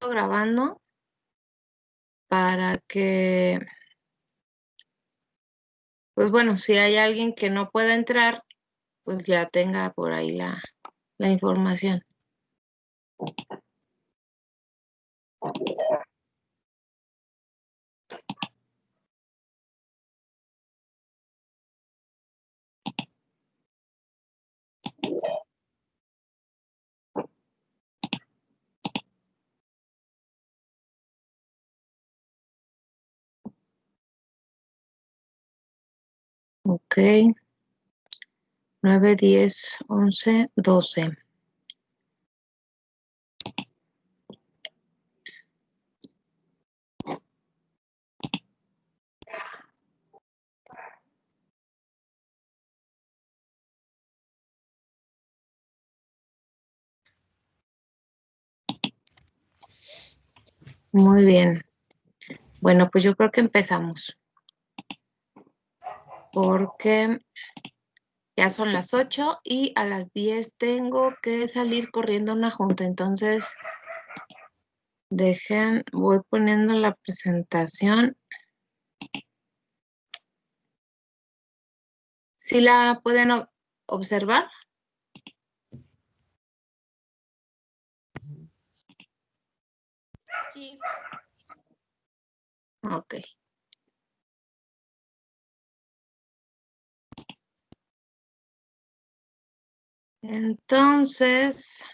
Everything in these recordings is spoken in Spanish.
grabando para que, pues bueno, si hay alguien que no pueda entrar, pues ya tenga por ahí la información. Ok. 9, 10, 11, 12. Muy bien. Bueno, pues yo creo que empezamos. Porque ya son las 8 y a las 10 tengo que salir corriendo a una junta. Entonces, voy poniendo la presentación. ¿Sí la pueden observar? Sí. Ok. Entonces,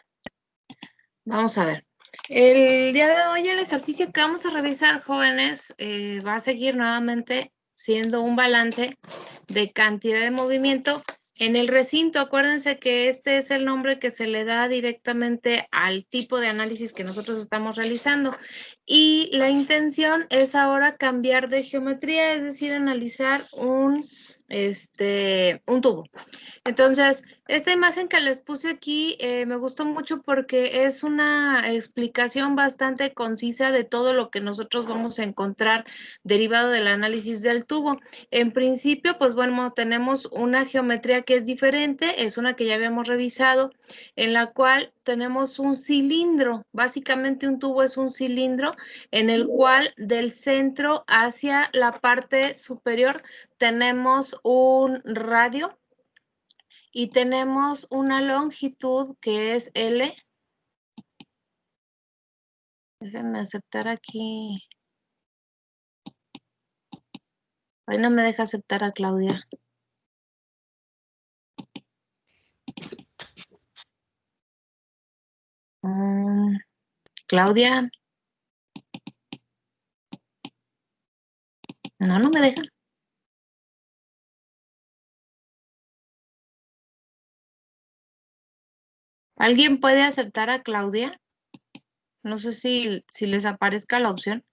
vamos a ver. El día de hoy el ejercicio que vamos a revisar, jóvenes, va a seguir nuevamente siendo un balance de cantidad de movimiento en el recinto. Acuérdense que este es el nombre que se le da directamente al tipo de análisis que nosotros estamos realizando. Y la intención es ahora cambiar de geometría, es decir, analizar un tubo. Entonces, esta imagen que les puse aquí me gustó mucho porque es una explicación bastante concisa de todo lo que nosotros vamos a encontrar derivado del análisis del tubo. En principio, pues bueno, tenemos una geometría que es diferente, es una que ya habíamos revisado, en la cual tenemos un cilindro. Básicamente un tubo es un cilindro en el cual del centro hacia la parte superior tenemos un radio y tenemos una longitud que es L. Déjenme aceptar aquí. Ahí no me deja aceptar a Claudia. Claudia. No me deja. ¿Alguien puede aceptar a Claudia? No sé si les aparezca la opción.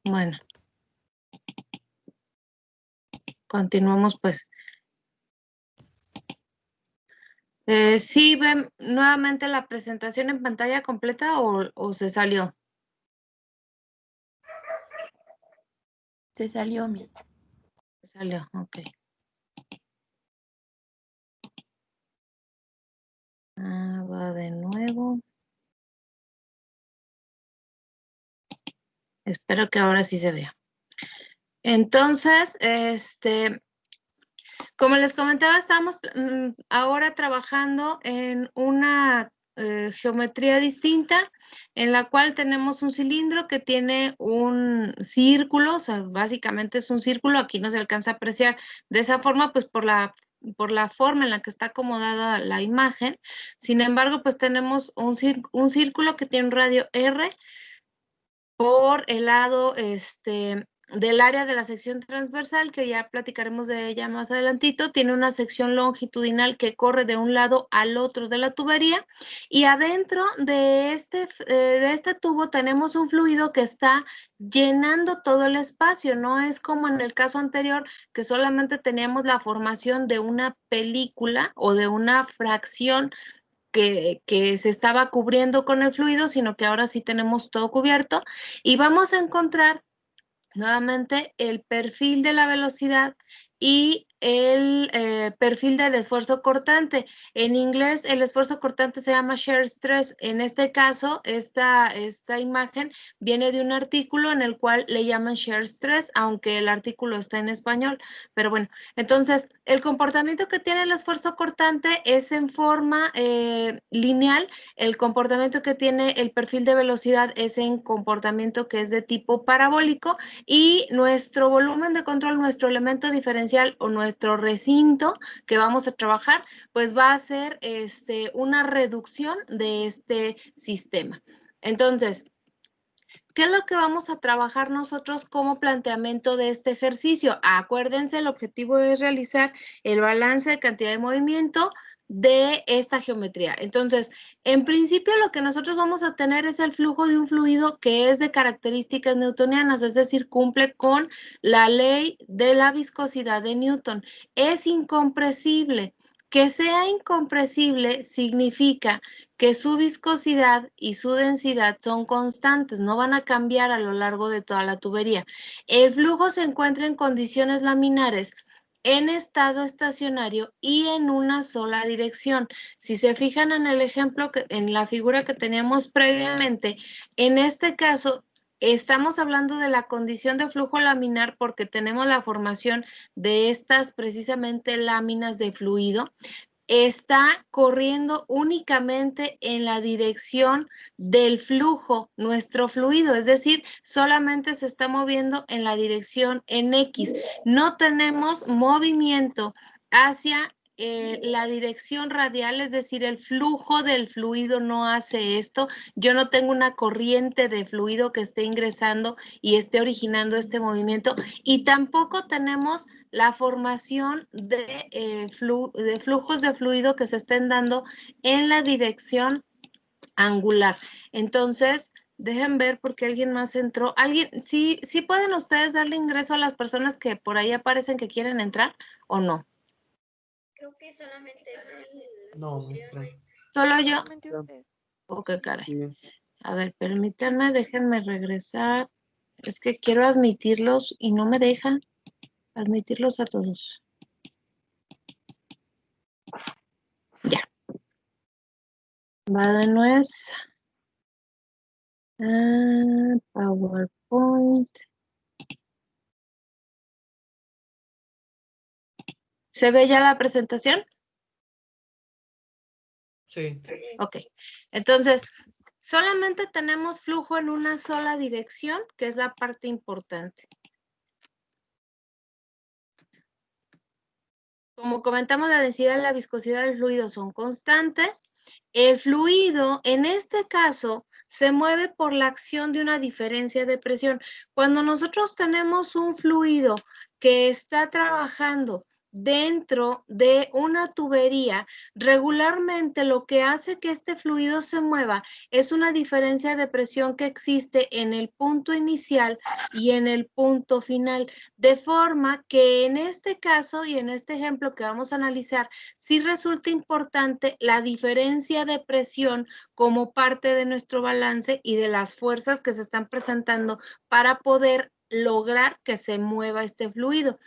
Bueno. Continuamos pues. ¿Sí ven nuevamente la presentación en pantalla completa o se salió? Se salió, Miss. Se salió, ok. Va de nuevo. Espero que ahora sí se vea. Entonces, como les comentaba, estamos ahora trabajando en una geometría distinta, en la cual tenemos un cilindro que tiene un círculo, o sea, básicamente es un círculo, aquí no se alcanza a apreciar de esa forma, pues por la forma en la que está acomodada la imagen. Sin embargo, pues tenemos un círculo que tiene un radio R por el lado del área de la sección transversal, que ya platicaremos de ella más adelantito. Tiene una sección longitudinal que corre de un lado al otro de la tubería, y adentro de este tubo tenemos un fluido que está llenando todo el espacio. No es como en el caso anterior, que solamente teníamos la formación de una película o de una fracción que se estaba cubriendo con el fluido, sino que ahora sí tenemos todo cubierto, y vamos a encontrar nuevamente el perfil de la velocidad y el perfil del esfuerzo cortante. En inglés el esfuerzo cortante se llama shear stress. En este caso, esta imagen viene de un artículo en el cual le llaman shear stress, aunque el artículo está en español. Pero bueno, entonces el comportamiento que tiene el esfuerzo cortante es en forma lineal. El comportamiento que tiene el perfil de velocidad es en comportamiento que es de tipo parabólico, y nuestro volumen de control, nuestro elemento diferencial o nuestro recinto que vamos a trabajar, pues va a ser una reducción de este sistema. Entonces, ¿qué es lo que vamos a trabajar nosotros como planteamiento de este ejercicio? Acuérdense, el objetivo es realizar el balance de cantidad de movimiento de esta geometría. Entonces, en principio lo que nosotros vamos a tener es el flujo de un fluido que es de características newtonianas, es decir, cumple con la ley de la viscosidad de Newton. Es incompresible. Que sea incompresible significa que su viscosidad y su densidad son constantes, no van a cambiar a lo largo de toda la tubería. El flujo se encuentra en condiciones laminares, en estado estacionario y en una sola dirección. Si se fijan en el ejemplo, en la figura que teníamos previamente, en este caso estamos hablando de la condición de flujo laminar porque tenemos la formación de estas precisamente láminas de fluido. Está corriendo únicamente en la dirección del flujo, nuestro fluido, es decir, solamente se está moviendo en la dirección en X. No tenemos movimiento hacia la dirección radial, es decir, el flujo del fluido no hace esto. Yo no tengo una corriente de fluido que esté ingresando y esté originando este movimiento, y tampoco tenemos la formación de flujos de fluido que se estén dando en la dirección angular. Entonces, dejen ver porque alguien más entró. ¿Alguien? ¿Sí pueden ustedes darle ingreso a las personas que por ahí aparecen que quieren entrar o no? Creo que solamente No, maestra. ¿Solo yo? Solamente usted. Oh, qué caray. Sí. A ver, permítanme, déjenme regresar. Es que quiero admitirlos y no me deja admitirlos a todos. Ya. Va de nuez. PowerPoint. ¿Se ve ya la presentación? Sí. Ok. Entonces, solamente tenemos flujo en una sola dirección, que es la parte importante. Como comentamos, la densidad y la viscosidad del fluido son constantes. El fluido, en este caso, se mueve por la acción de una diferencia de presión. Cuando nosotros tenemos un fluido que está trabajando dentro de una tubería, regularmente lo que hace que este fluido se mueva es una diferencia de presión que existe en el punto inicial y en el punto final, de forma que en este caso y en este ejemplo que vamos a analizar, sí resulta importante la diferencia de presión como parte de nuestro balance y de las fuerzas que se están presentando para poder lograr que se mueva este fluido.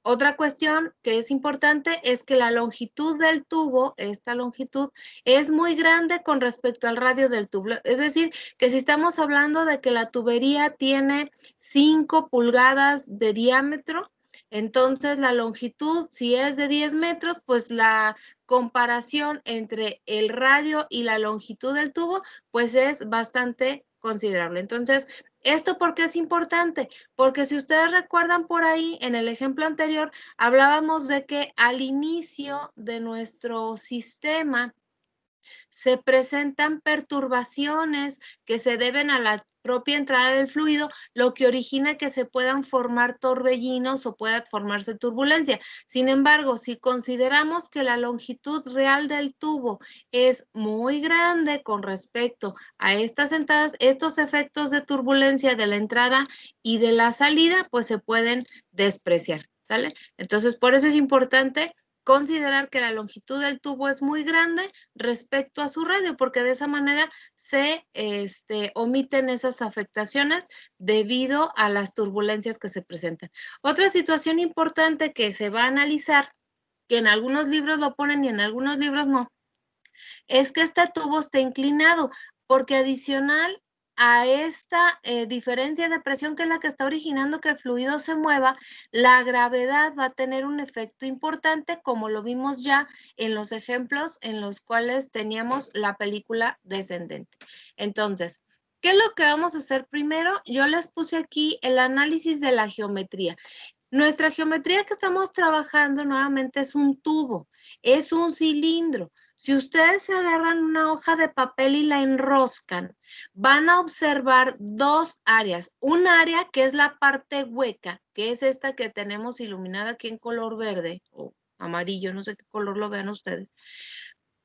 Otra cuestión que es importante es que la longitud del tubo, esta longitud, es muy grande con respecto al radio del tubo. Es decir, que si estamos hablando de que la tubería tiene 5 pulgadas de diámetro, entonces la longitud, si es de 10 metros, pues la comparación entre el radio y la longitud del tubo, pues es bastante considerable. Entonces, ¿esto por qué es importante? Porque si ustedes recuerdan por ahí, en el ejemplo anterior, hablábamos de que al inicio de nuestro sistema se presentan perturbaciones que se deben a la propia entrada del fluido, lo que origina que se puedan formar torbellinos o pueda formarse turbulencia. Sin embargo, si consideramos que la longitud real del tubo es muy grande con respecto a estas entradas, estos efectos de turbulencia de la entrada y de la salida, pues se pueden despreciar, ¿sale? Entonces, por eso es importante considerar que la longitud del tubo es muy grande respecto a su radio, porque de esa manera se omiten esas afectaciones debido a las turbulencias que se presentan. Otra situación importante que se va a analizar, que en algunos libros lo ponen y en algunos libros no, es que este tubo está inclinado, porque adicional a esta diferencia de presión, que es la que está originando que el fluido se mueva, la gravedad va a tener un efecto importante, como lo vimos ya en los ejemplos en los cuales teníamos la película descendente. Entonces, ¿qué es lo que vamos a hacer primero? Yo les puse aquí el análisis de la geometría. Nuestra geometría que estamos trabajando nuevamente es un tubo, es un cilindro. Si ustedes agarran una hoja de papel y la enroscan, van a observar dos áreas. Un área que es la parte hueca, que es esta que tenemos iluminada aquí en color verde o amarillo, no sé qué color lo vean ustedes.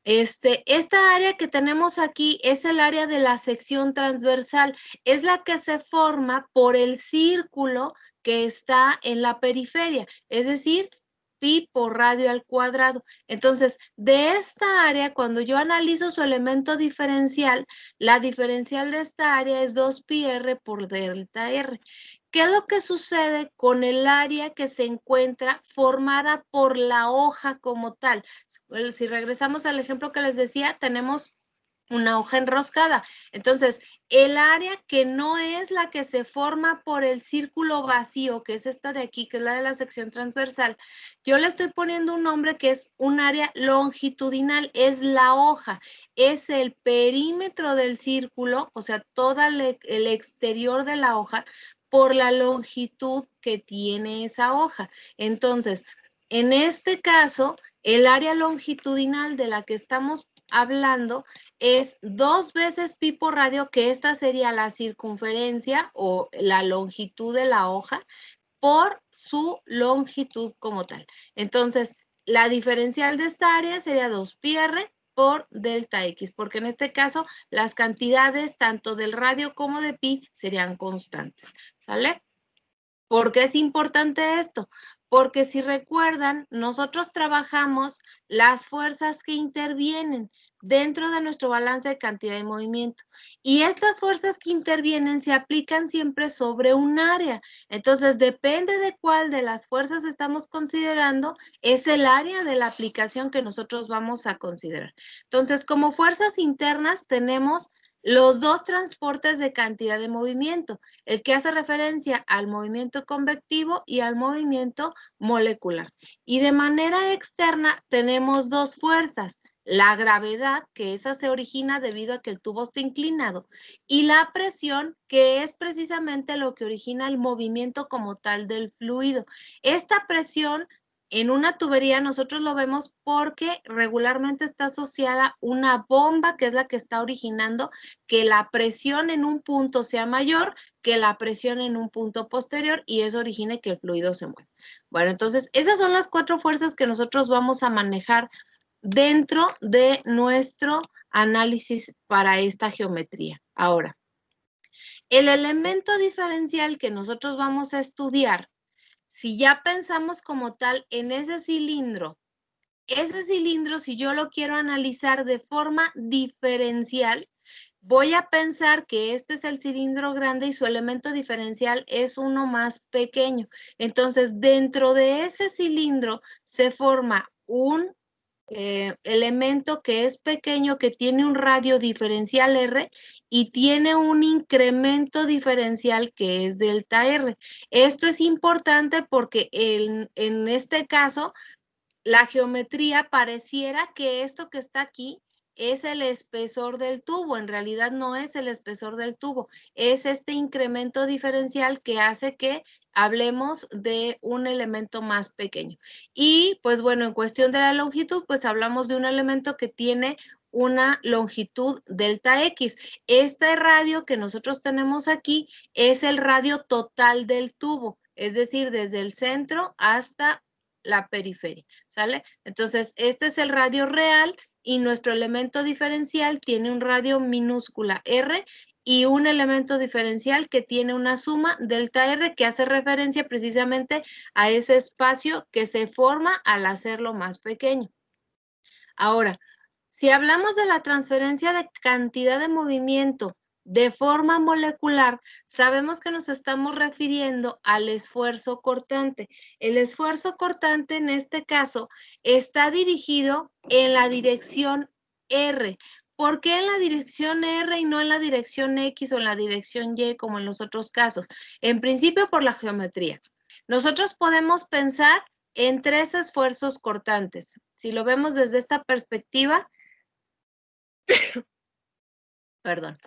Esta área que tenemos aquí es el área de la sección transversal, es la que se forma por el círculo que está en la periferia, es decir, pi por radio al cuadrado. Entonces, de esta área, cuando yo analizo su elemento diferencial, la diferencial de esta área es 2πr por delta R. ¿Qué es lo que sucede con el área que se encuentra formada por la hoja como tal? Si regresamos al ejemplo que les decía, tenemos una hoja enroscada. Entonces, el área que no es la que se forma por el círculo vacío, que es esta de aquí, que es la de la sección transversal, yo le estoy poniendo un nombre que es un área longitudinal, es la hoja, es el perímetro del círculo, o sea, todo el exterior de la hoja, por la longitud que tiene esa hoja. Entonces, en este caso, el área longitudinal de la que estamos hablando es 2 veces pi por radio, que esta sería la circunferencia o la longitud de la hoja por su longitud como tal. Entonces, la diferencial de esta área sería 2πr por delta x, porque en este caso las cantidades tanto del radio como de pi serían constantes, ¿sale? ¿Por qué es importante esto? Porque si recuerdan, nosotros trabajamos las fuerzas que intervienen dentro de nuestro balance de cantidad y movimiento. Y estas fuerzas que intervienen se aplican siempre sobre un área. Entonces, depende de cuál de las fuerzas estamos considerando, es el área de la aplicación que nosotros vamos a considerar. Entonces, como fuerzas internas tenemos los dos transportes de cantidad de movimiento, el que hace referencia al movimiento convectivo y al movimiento molecular. Y de manera externa tenemos dos fuerzas, la gravedad, que esa se origina debido a que el tubo está inclinado, y la presión, que es precisamente lo que origina el movimiento como tal del fluido. Esta presión en una tubería nosotros lo vemos porque regularmente está asociada una bomba, que es la que está originando que la presión en un punto sea mayor que la presión en un punto posterior y eso origine que el fluido se mueva. Bueno, entonces esas son las 4 fuerzas que nosotros vamos a manejar dentro de nuestro análisis para esta geometría. Ahora, el elemento diferencial que nosotros vamos a estudiar, si ya pensamos como tal en ese cilindro, si yo lo quiero analizar de forma diferencial, voy a pensar que este es el cilindro grande y su elemento diferencial es uno más pequeño. Entonces, dentro de ese cilindro se forma un elemento que es pequeño, que tiene un radio diferencial R y tiene un incremento diferencial que es delta R. Esto es importante porque en este caso, la geometría pareciera que esto que está aquí es el espesor del tubo, en realidad no es el espesor del tubo, es este incremento diferencial que hace que hablemos de un elemento más pequeño. Y pues bueno, en cuestión de la longitud, pues hablamos de un elemento que tiene una longitud delta X. Este radio que nosotros tenemos aquí es el radio total del tubo, es decir, desde el centro hasta la periferia, ¿sale? Entonces, este es el radio real y nuestro elemento diferencial tiene un radio minúscula R y un elemento diferencial que tiene una suma delta R que hace referencia precisamente a ese espacio que se forma al hacerlo más pequeño. Ahora, si hablamos de la transferencia de cantidad de movimiento de forma molecular, sabemos que nos estamos refiriendo al esfuerzo cortante. El esfuerzo cortante en este caso está dirigido en la dirección R. ¿Por qué en la dirección R y no en la dirección X o en la dirección Y como en los otros casos? En principio por la geometría. Nosotros podemos pensar en 3 esfuerzos cortantes. Si lo vemos desde esta perspectiva, perdón,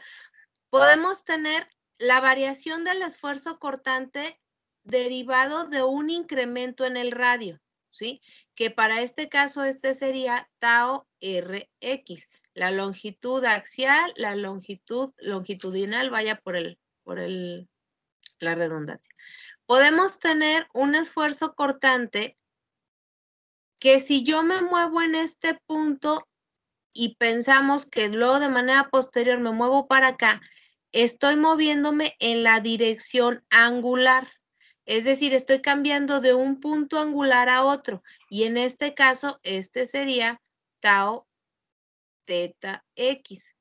podemos tener la variación del esfuerzo cortante derivado de un incremento en el radio, ¿sí? Que para este caso sería tau Rx. La longitud axial, la longitud longitudinal, vaya por la redundancia. Podemos tener un esfuerzo cortante que si yo me muevo en este punto y pensamos que luego de manera posterior me muevo para acá, estoy moviéndome en la dirección angular. Es decir, estoy cambiando de un punto angular a otro. Y en este caso, sería tau teta x.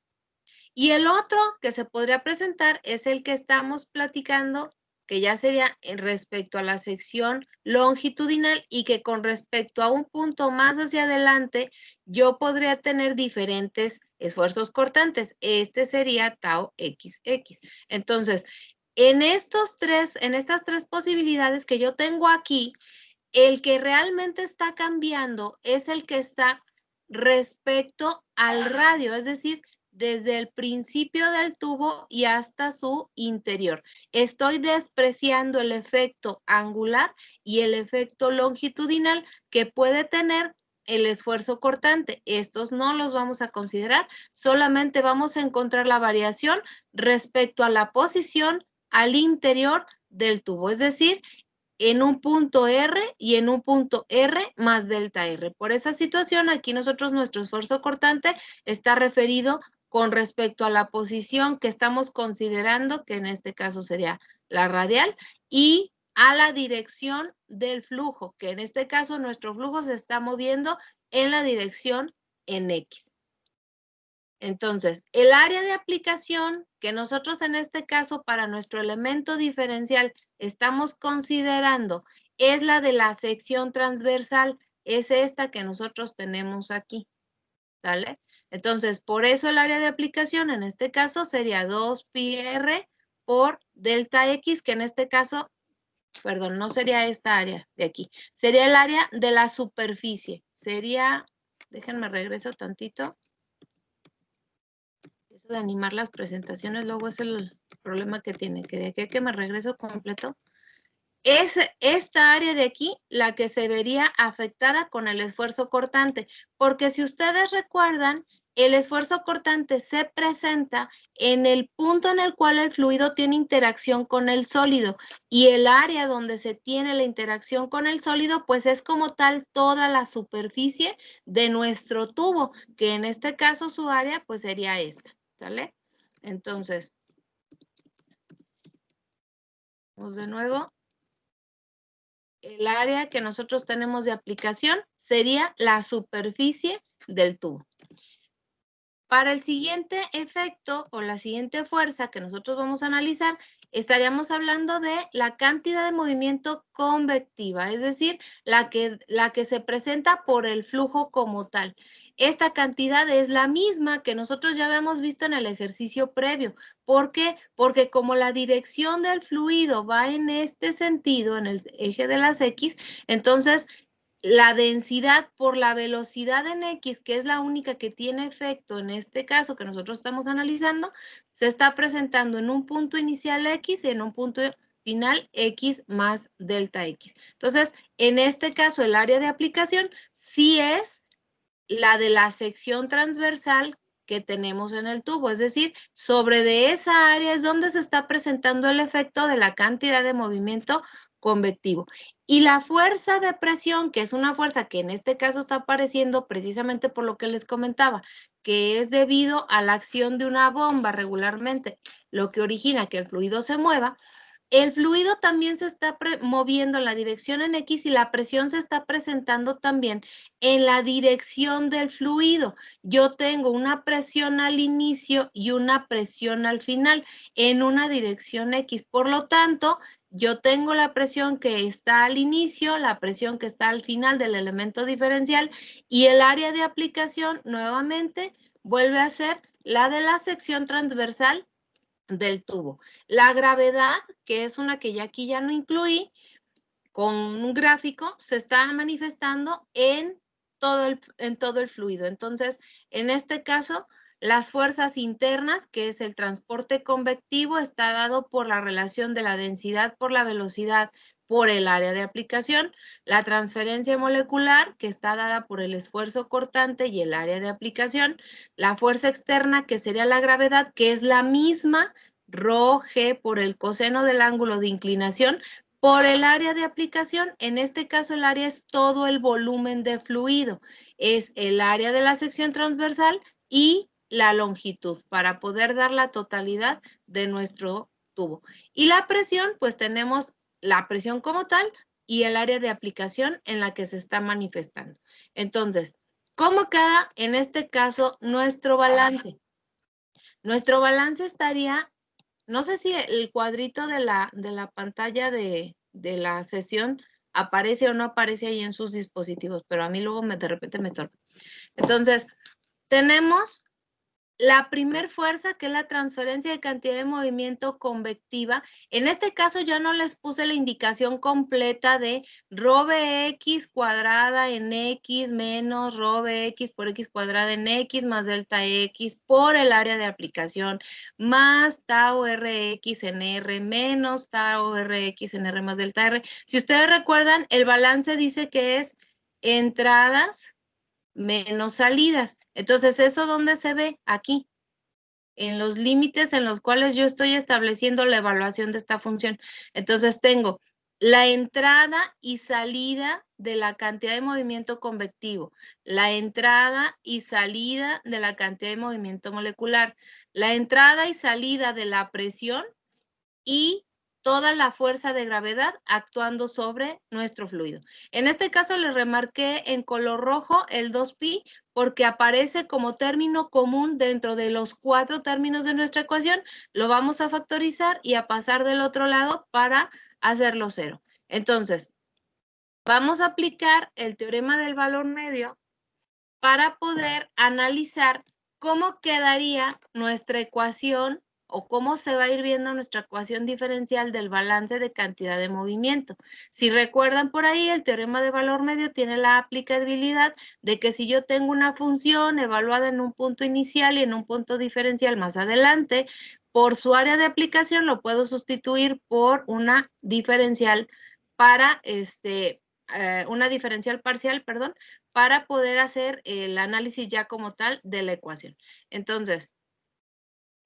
Y el otro que se podría presentar es el que estamos platicando, que ya sería respecto a la sección longitudinal y que con respecto a un punto más hacia adelante, yo podría tener diferentes esfuerzos cortantes. Sería tau xx. Entonces, en estas 3 posibilidades que yo tengo aquí, el que realmente está cambiando es el que está respecto al radio, es decir, desde el principio del tubo y hasta su interior. Estoy despreciando el efecto angular y el efecto longitudinal que puede tener el esfuerzo cortante. Estos no los vamos a considerar, solamente vamos a encontrar la variación respecto a la posición al interior del tubo, es decir, en un punto R y en un punto R más delta R. Por esa situación, aquí nuestro esfuerzo cortante está referido con respecto a la posición que estamos considerando, que en este caso sería la radial, y a la dirección del flujo, que en este caso nuestro flujo se está moviendo en la dirección en X. Entonces, el área de aplicación que nosotros en este caso para nuestro elemento diferencial estamos considerando es la de la sección transversal, es esta que nosotros tenemos aquí, ¿sale? Entonces, por eso el área de aplicación en este caso sería 2πr por delta x, que en este caso, perdón, no sería esta área de aquí, sería el área de la superficie, sería, déjenme regreso tantito. Eso de animar las presentaciones luego es el problema que tiene, que de aquí a que me regreso completo, es esta área de aquí la que se vería afectada con el esfuerzo cortante, porque si ustedes recuerdan, el esfuerzo cortante se presenta en el punto en el cual el fluido tiene interacción con el sólido y el área donde se tiene la interacción con el sólido, pues es como tal toda la superficie de nuestro tubo, que en este caso su área pues sería esta, ¿sale? Entonces, vamos de nuevo. El área que nosotros tenemos de aplicación sería la superficie del tubo. Para el siguiente efecto o la siguiente fuerza que nosotros vamos a analizar, estaríamos hablando de la cantidad de movimiento convectiva, es decir, la que se presenta por el flujo como tal. Esta cantidad es la misma que nosotros ya habíamos visto en el ejercicio previo. ¿Por qué? Porque como la dirección del fluido va en este sentido, en el eje de las X, entonces la densidad por la velocidad en X, que es la única que tiene efecto en este caso que nosotros estamos analizando, se está presentando en un punto inicial X y en un punto final X más delta X. Entonces, en este caso, el área de aplicación sí es la de la sección transversal que tenemos en el tubo, es decir, sobre de esa área es donde se está presentando el efecto de la cantidad de movimiento convectivo. Y la fuerza de presión, que es una fuerza que en este caso está apareciendo precisamente por lo que les comentaba, que es debido a la acción de una bomba regularmente, lo que origina que el fluido se mueva, el fluido también se está moviendo en la dirección en X y la presión se está presentando también en la dirección del fluido. Yo tengo una presión al inicio y una presión al final en una dirección X. Por lo tanto, yo tengo la presión que está al inicio, la presión que está al final del elemento diferencial y el área de aplicación nuevamente vuelve a ser la de la sección transversal del tubo. La gravedad, que es una que ya aquí ya no incluí, con un gráfico, se está manifestando en todo el fluido. Entonces, en este caso, las fuerzas internas, que es el transporte convectivo, está dado por la relación de la densidad por la velocidad por el área de aplicación, la transferencia molecular, que está dada por el esfuerzo cortante y el área de aplicación, la fuerza externa, que sería la gravedad, que es la misma ρ g por el coseno del ángulo de inclinación por el área de aplicación. En este caso el área es todo el volumen de fluido, es el área de la sección transversal y la longitud para poder dar la totalidad de nuestro tubo. Y la presión, pues tenemos la presión como tal y el área de aplicación en la que se está manifestando. Entonces, ¿cómo queda en este caso nuestro balance? Nuestro balance estaría, no sé si el cuadrito de la pantalla de la sesión aparece o no aparece ahí en sus dispositivos, pero a mí luego de repente me torpe. Entonces, tenemos la primer fuerza, que es la transferencia de cantidad de movimiento convectiva. En este caso ya no les puse la indicación completa de rho Bx cuadrada en X menos rho Bx por X cuadrada en X más delta X por el área de aplicación más tau Rx en R menos tau Rx en R más delta R. Si ustedes recuerdan, el balance dice que es entradas menos salidas. Entonces, ¿eso dónde se ve? Aquí, en los límites en los cuales yo estoy estableciendo la evaluación de esta función. Entonces, tengo la entrada y salida de la cantidad de movimiento convectivo, la entrada y salida de la cantidad de movimiento molecular, la entrada y salida de la presión y toda la fuerza de gravedad actuando sobre nuestro fluido. En este caso le remarqué en color rojo el 2pi porque aparece como término común dentro de los 4 términos de nuestra ecuación. Lo vamos a factorizar y a pasar del otro lado para hacerlo 0. Entonces, vamos a aplicar el teorema del valor medio para poder analizar cómo quedaría nuestra ecuación o cómo se va a ir viendo nuestra ecuación diferencial del balance de cantidad de movimiento. Si recuerdan por ahí, el teorema de valor medio tiene la aplicabilidad de que si yo tengo una función evaluada en un punto inicial y en un punto diferencial más adelante, por su área de aplicación lo puedo sustituir por una diferencial para una diferencial parcial, perdón, para poder hacer el análisis ya como tal de la ecuación. Entonces,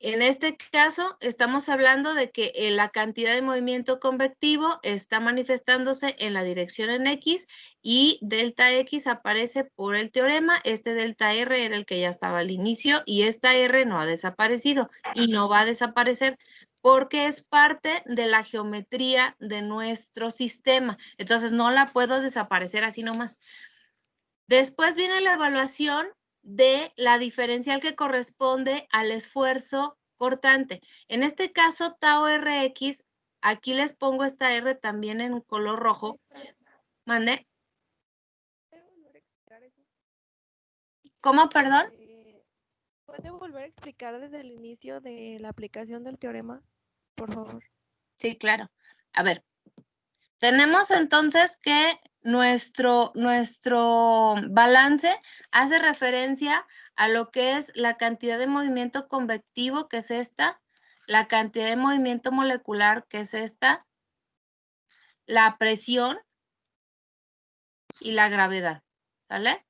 en este caso, estamos hablando de que la cantidad de movimiento convectivo está manifestándose en la dirección en X y delta X aparece por el teorema. Este delta R era el que ya estaba al inicio y esta R no ha desaparecido y no va a desaparecer porque es parte de la geometría de nuestro sistema. Entonces, no la puedo desaparecer así nomás. Después viene la evaluación de la diferencial que corresponde al esfuerzo cortante. En este caso, tau Rx, aquí les pongo esta R también en color rojo. ¿Mande? ¿Cómo, perdón? ¿Puede volver a explicar desde el inicio de la aplicación del teorema, por favor? Sí, claro. A ver, tenemos entonces que nuestro balance hace referencia a lo que es la cantidad de movimiento convectivo, que es esta, la cantidad de movimiento molecular, que es esta, la presión y la gravedad, ¿sale?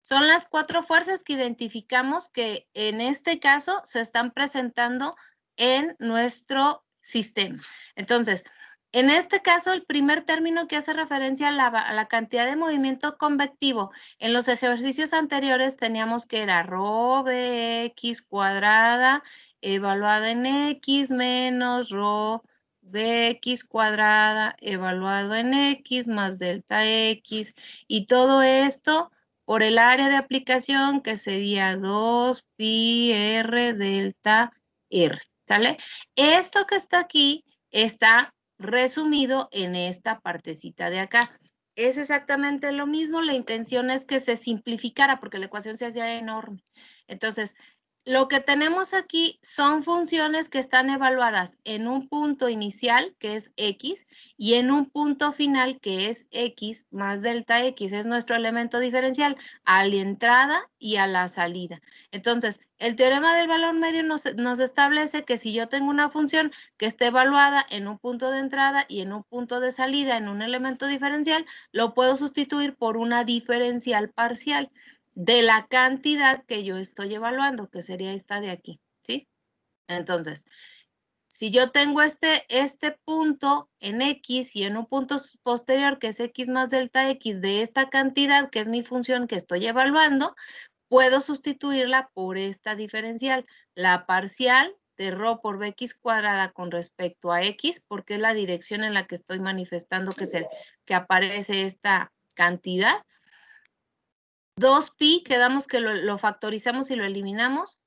Son las 4 fuerzas que identificamos que en este caso se están presentando en nuestro sistema. Entonces, En este caso, el primer término que hace referencia a la cantidad de movimiento convectivo, en los ejercicios anteriores teníamos que era rho Bx cuadrada evaluada en X menos rho Bx cuadrada evaluado en X más delta X, y todo esto por el área de aplicación que sería 2 pi r delta R, ¿sale? Esto que está aquí está resumido en esta partecita de acá. Es exactamente lo mismo, la intención es que se simplificara porque la ecuación se hacía enorme. Entonces, lo que tenemos aquí son funciones que están evaluadas en un punto inicial, que es X, y en un punto final, que es X más delta X. Es nuestro elemento diferencial a la entrada y a la salida. Entonces, el teorema del valor medio nos establece que si yo tengo una función que esté evaluada en un punto de entrada y en un punto de salida en un elemento diferencial, lo puedo sustituir por una diferencial parcial de la cantidad que yo estoy evaluando, que sería esta de aquí, ¿sí? Entonces, si yo tengo este punto en X y en un punto posterior que es X más delta X de esta cantidad, que es mi función que estoy evaluando, puedo sustituirla por esta diferencial, la parcial de rho por Bx cuadrada con respecto a X, porque es la dirección en la que estoy manifestando que aparece esta cantidad. 2pi, quedamos que lo factorizamos y lo eliminamos.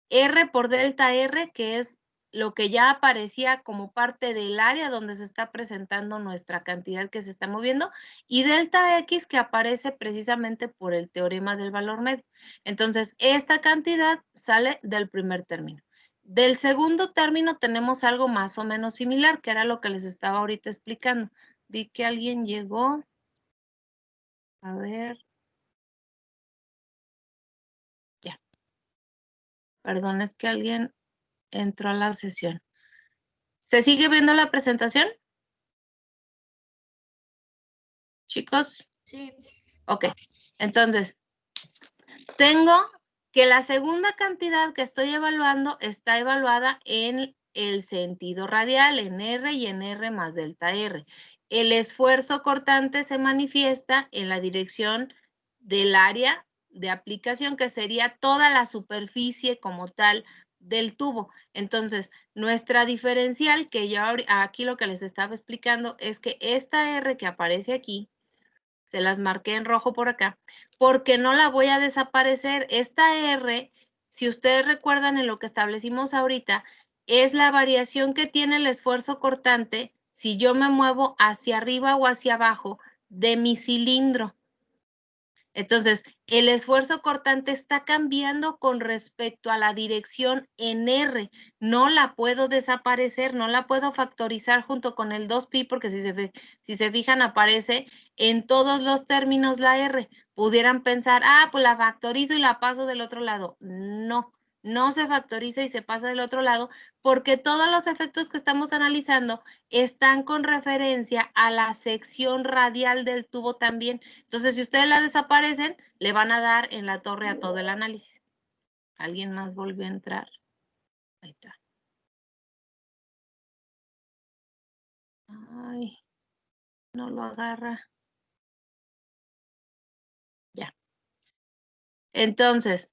R por delta R, que es lo que ya aparecía como parte del área donde se está presentando nuestra cantidad que se está moviendo, y delta X, que aparece precisamente por el teorema del valor medio. Entonces, esta cantidad sale del primer término. Del segundo término tenemos algo más o menos similar, que era lo que les estaba ahorita explicando. Vi que alguien llegó. A ver. Ya. Perdón, es que alguien entró a la sesión. ¿Se sigue viendo la presentación? Chicos. Sí. Ok, entonces, tengo que la segunda cantidad que estoy evaluando está evaluada en el sentido radial, en R y en R más delta R. El esfuerzo cortante se manifiesta en la dirección del área de aplicación, que sería toda la superficie como tal del tubo. Entonces, nuestra diferencial, que ya aquí lo que les estaba explicando, es que esta R que aparece aquí, se las marqué en rojo por acá, porque no la voy a desaparecer. Esta R, si ustedes recuerdan en lo que establecimos ahorita, es la variación que tiene el esfuerzo cortante si yo me muevo hacia arriba o hacia abajo de mi cilindro. Entonces, el esfuerzo cortante está cambiando con respecto a la dirección en R. No la puedo desaparecer, no la puedo factorizar junto con el 2pi, porque si se fijan aparece en todos los términos la R. Pudieran pensar, pues la factorizo y la paso del otro lado. No, no se factoriza y se pasa del otro lado, porque todos los efectos que estamos analizando están con referencia a la sección radial del tubo también. Entonces, si ustedes la desaparecen, le van a dar en la torre a todo el análisis. ¿Alguien más volvió a entrar? Ahí está. Ay, no lo agarra. Ya. Entonces,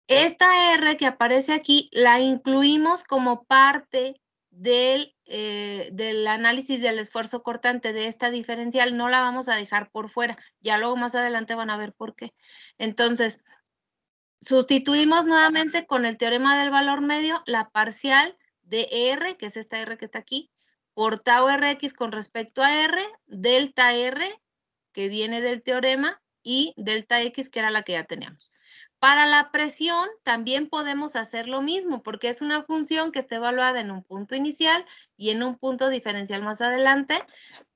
esta R que aparece aquí la incluimos como parte del análisis del esfuerzo cortante de esta diferencial. No la vamos a dejar por fuera. Ya luego más adelante van a ver por qué. Entonces, sustituimos nuevamente con el teorema del valor medio la parcial de R, que es esta R que está aquí, por tau Rx con respecto a R, delta R, que viene del teorema, y delta X, que era la que ya teníamos. Para la presión también podemos hacer lo mismo, porque es una función que está evaluada en un punto inicial y en un punto diferencial más adelante.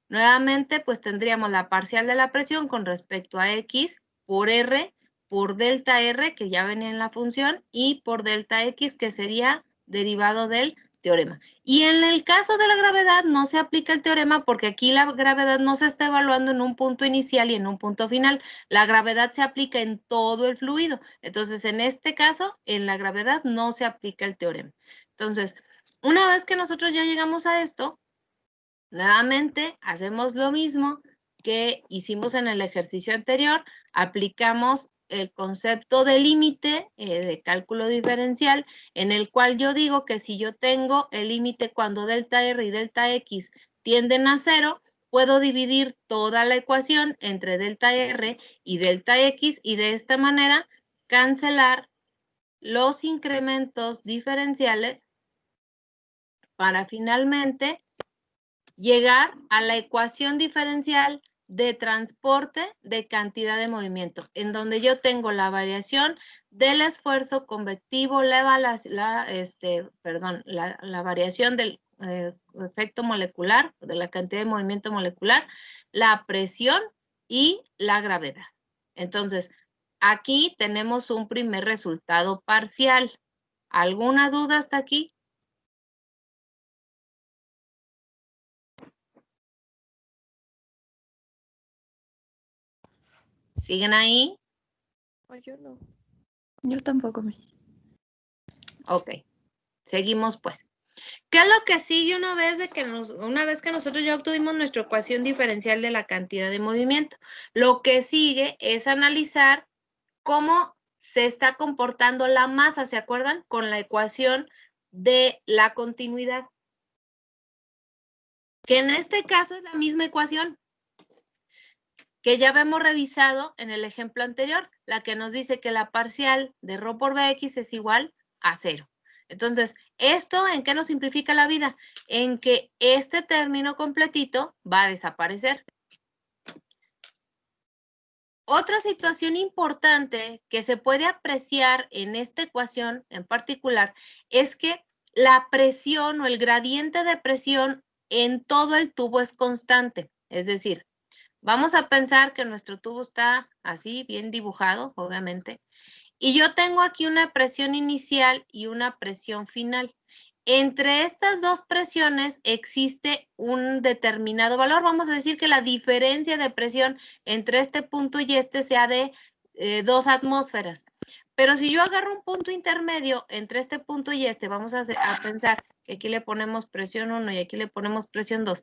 Nuevamente, pues tendríamos la parcial de la presión con respecto a X por R, por delta R, que ya venía en la función, y por delta X, que sería derivado del teorema. Y en el caso de la gravedad no se aplica el teorema porque aquí la gravedad no se está evaluando en un punto inicial y en un punto final. La gravedad se aplica en todo el fluido. Entonces, en este caso, en la gravedad no se aplica el teorema. Entonces, una vez que nosotros ya llegamos a esto, Nuevamente, hacemos lo mismo que hicimos en el ejercicio anterior, aplicamos el concepto de límite de cálculo diferencial, en el cual yo digo que si yo tengo el límite cuando delta R y delta X tienden a 0, puedo dividir toda la ecuación entre delta R y delta X y de esta manera cancelar los incrementos diferenciales para finalmente llegar a la ecuación diferencial de transporte de cantidad de movimiento, en donde yo tengo la variación del esfuerzo convectivo, la variación del efecto molecular, de la cantidad de movimiento molecular, la presión y la gravedad. Entonces, aquí tenemos un primer resultado parcial. ¿Alguna duda hasta aquí? ¿Siguen ahí? No, yo no. Yo tampoco, Miss. Ok, seguimos pues. ¿Qué es lo que sigue una vez que nosotros ya obtuvimos nuestra ecuación diferencial de la cantidad de movimiento? Lo que sigue es analizar cómo se está comportando la masa, ¿se acuerdan? Con la ecuación de la continuidad. Que en este caso es la misma ecuación que ya habíamos revisado en el ejemplo anterior, la que nos dice que la parcial de ρ por Bx es igual a 0. Entonces, ¿esto en qué nos simplifica la vida? En que este término completito va a desaparecer. Otra situación importante que se puede apreciar en esta ecuación en particular es que la presión o el gradiente de presión en todo el tubo es constante. Es decir, vamos a pensar que nuestro tubo está así, bien dibujado, obviamente. Y yo tengo aquí una presión inicial y una presión final. Entre estas dos presiones existe un determinado valor. Vamos a decir que la diferencia de presión entre este punto y este sea de 2 atmósferas. Pero si yo agarro un punto intermedio entre este punto y este, vamos a pensar que aquí le ponemos presión 1 y aquí le ponemos presión 2.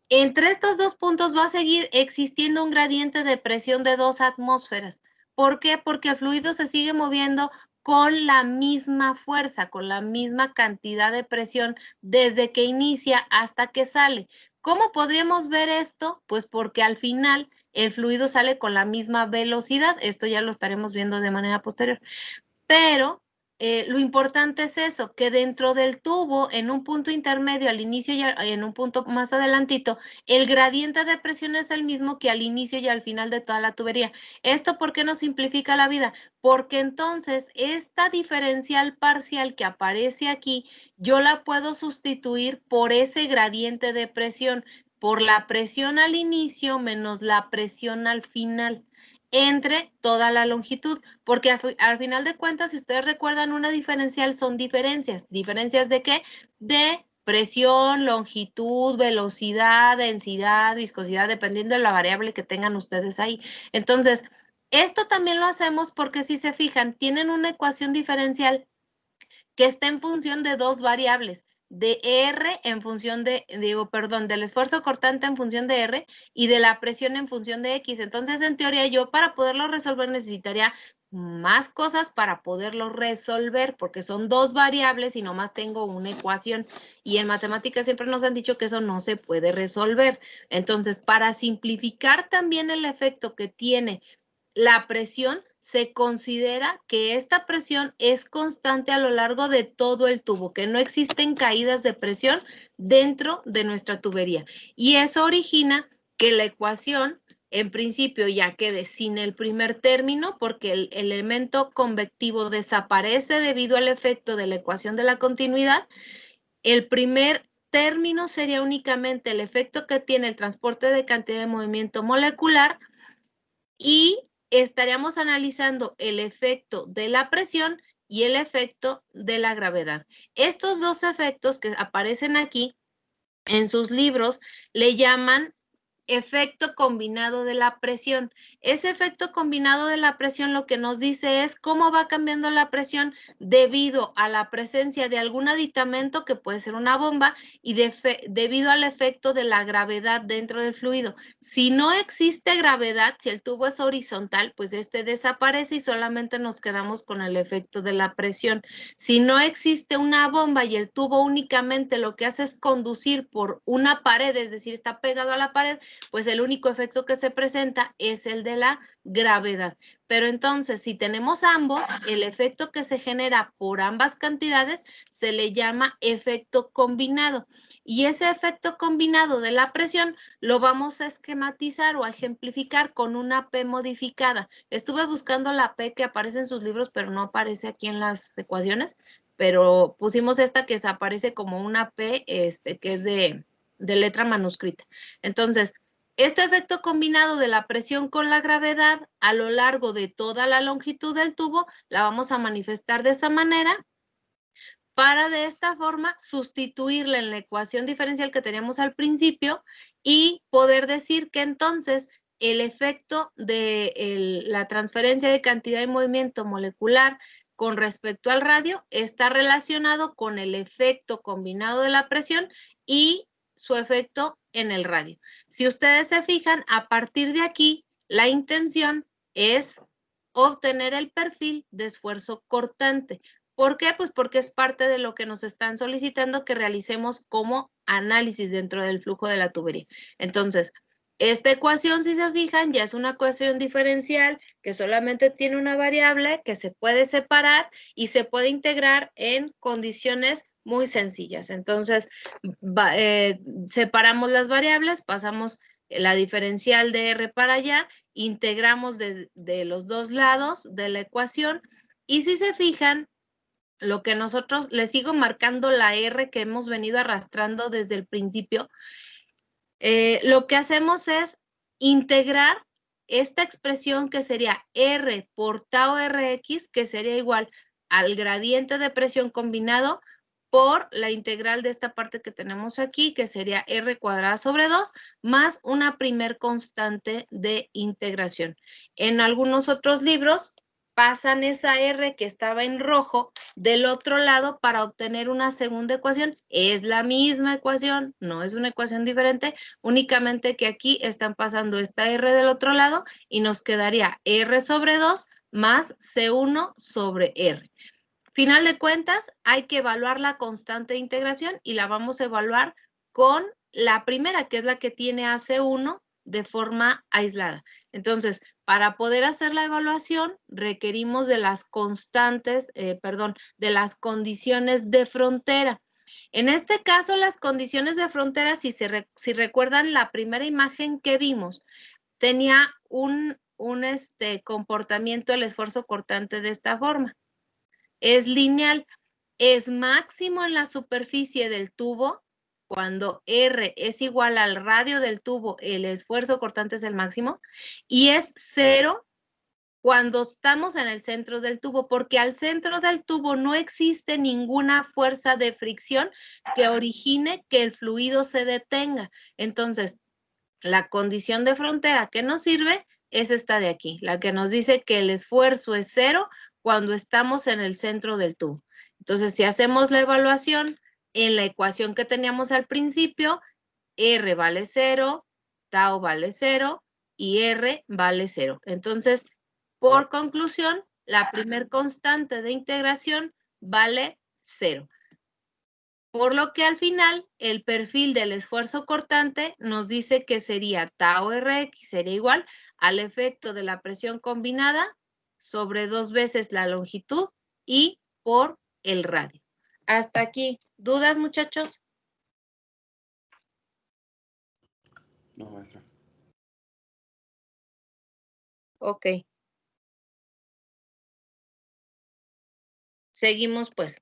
Entre estos dos puntos va a seguir existiendo un gradiente de presión de 2 atmósferas. ¿Por qué? Porque el fluido se sigue moviendo con la misma fuerza, con la misma cantidad de presión desde que inicia hasta que sale. ¿Cómo podríamos ver esto? Pues porque al final el fluido sale con la misma velocidad. Esto ya lo estaremos viendo de manera posterior. Pero lo importante es eso, que dentro del tubo, en un punto intermedio al inicio y en un punto más adelantito, el gradiente de presión es el mismo que al inicio y al final de toda la tubería. ¿Esto por qué nos simplifica la vida? Porque entonces esta diferencial parcial que aparece aquí, yo la puedo sustituir por ese gradiente de presión, por la presión al inicio menos la presión al final, entre toda la longitud, porque al final de cuentas, si ustedes recuerdan, una diferencial son diferencias. ¿Diferencias de qué? De presión, longitud, velocidad, densidad, viscosidad, dependiendo de la variable que tengan ustedes ahí. Entonces, esto también lo hacemos porque si se fijan, tienen una ecuación diferencial que está en función de dos variables, de R en función de, del esfuerzo cortante en función de R y de la presión en función de X. Entonces, en teoría, yo para poderlo resolver necesitaría más cosas para poderlo resolver, porque son dos variables y nomás tengo una ecuación. Y en matemáticas siempre nos han dicho que eso no se puede resolver. Entonces, para simplificar también el efecto que tiene la presión, se considera que esta presión es constante a lo largo de todo el tubo, que no existen caídas de presión dentro de nuestra tubería. Y eso origina que la ecuación, en principio, ya quede sin el primer término, porque el elemento convectivo desaparece debido al efecto de la ecuación de la continuidad. El primer término sería únicamente el efecto que tiene el transporte de cantidad de movimiento molecular y estaríamos analizando el efecto de la presión y el efecto de la gravedad. Estos dos efectos que aparecen aquí en sus libros le llaman efecto combinado de la presión. Ese efecto combinado de la presión lo que nos dice es cómo va cambiando la presión debido a la presencia de algún aditamento, que puede ser una bomba, y debido al efecto de la gravedad dentro del fluido. Si no existe gravedad, si el tubo es horizontal, pues este desaparece y solamente nos quedamos con el efecto de la presión. Si no existe una bomba y el tubo únicamente lo que hace es conducir por una pared, es decir, está pegado a la pared, pues el único efecto que se presenta es el de la gravedad. Pero entonces, si tenemos ambos, el efecto que se genera por ambas cantidades se le llama efecto combinado. Y ese efecto combinado de la presión lo vamos a esquematizar o a ejemplificar con una P modificada. Estuve buscando la P que aparece en sus libros, pero no aparece aquí en las ecuaciones, pero pusimos esta que se aparece como una P, que es de letra manuscrita. Entonces, este efecto combinado de la presión con la gravedad a lo largo de toda la longitud del tubo la vamos a manifestar de esa manera para de esta forma sustituirla en la ecuación diferencial que teníamos al principio y poder decir que entonces el efecto de la transferencia de cantidad y movimiento molecular con respecto al radio está relacionado con el efecto combinado de la presión y su efecto en el radio. Si ustedes se fijan, a partir de aquí, la intención es obtener el perfil de esfuerzo cortante. ¿Por qué? Pues porque es parte de lo que nos están solicitando que realicemos como análisis dentro del flujo de la tubería. Entonces, esta ecuación, si se fijan, ya es una ecuación diferencial que solamente tiene una variable que se puede separar y se puede integrar en condiciones muy sencillas. Entonces, separamos las variables, pasamos la diferencial de R para allá, integramos de los dos lados de la ecuación y si se fijan, lo que nosotros, les sigo marcando la R que hemos venido arrastrando desde el principio, lo que hacemos es integrar esta expresión que sería R por tau Rx, que sería igual al gradiente de presión combinado por la integral de esta parte que tenemos aquí, que sería R cuadrada sobre 2, más una primer constante de integración. En algunos otros libros pasan esa R que estaba en rojo del otro lado para obtener una segunda ecuación. Es la misma ecuación, no es una ecuación diferente, únicamente que aquí están pasando esta R del otro lado y nos quedaría R sobre 2 más C1 sobre R. Final de cuentas, hay que evaluar la constante de integración y la vamos a evaluar con la primera, que es la que tiene AC1 de forma aislada. Entonces, para poder hacer la evaluación, requerimos de las constantes, de las condiciones de frontera. En este caso, las condiciones de frontera, si recuerdan la primera imagen que vimos, tenía un comportamiento del esfuerzo cortante de esta forma. Es lineal, es máximo en la superficie del tubo. Cuando R es igual al radio del tubo, el esfuerzo cortante es el máximo. Y es 0 cuando estamos en el centro del tubo, porque al centro del tubo no existe ninguna fuerza de fricción que origine que el fluido se detenga. Entonces, la condición de frontera que nos sirve es esta de aquí, la que nos dice que el esfuerzo es 0 cuando estamos en el centro del tubo. Entonces, si hacemos la evaluación en la ecuación que teníamos al principio, R vale 0, tau vale 0 y R vale 0. Entonces, por conclusión, la primer constante de integración vale 0. Por lo que al final, el perfil del esfuerzo cortante nos dice que sería tau Rx, sería igual al efecto de la presión combinada sobre 2 veces la longitud y por el radio. Hasta aquí. ¿Dudas, muchachos? No, maestra. Ok. Seguimos pues.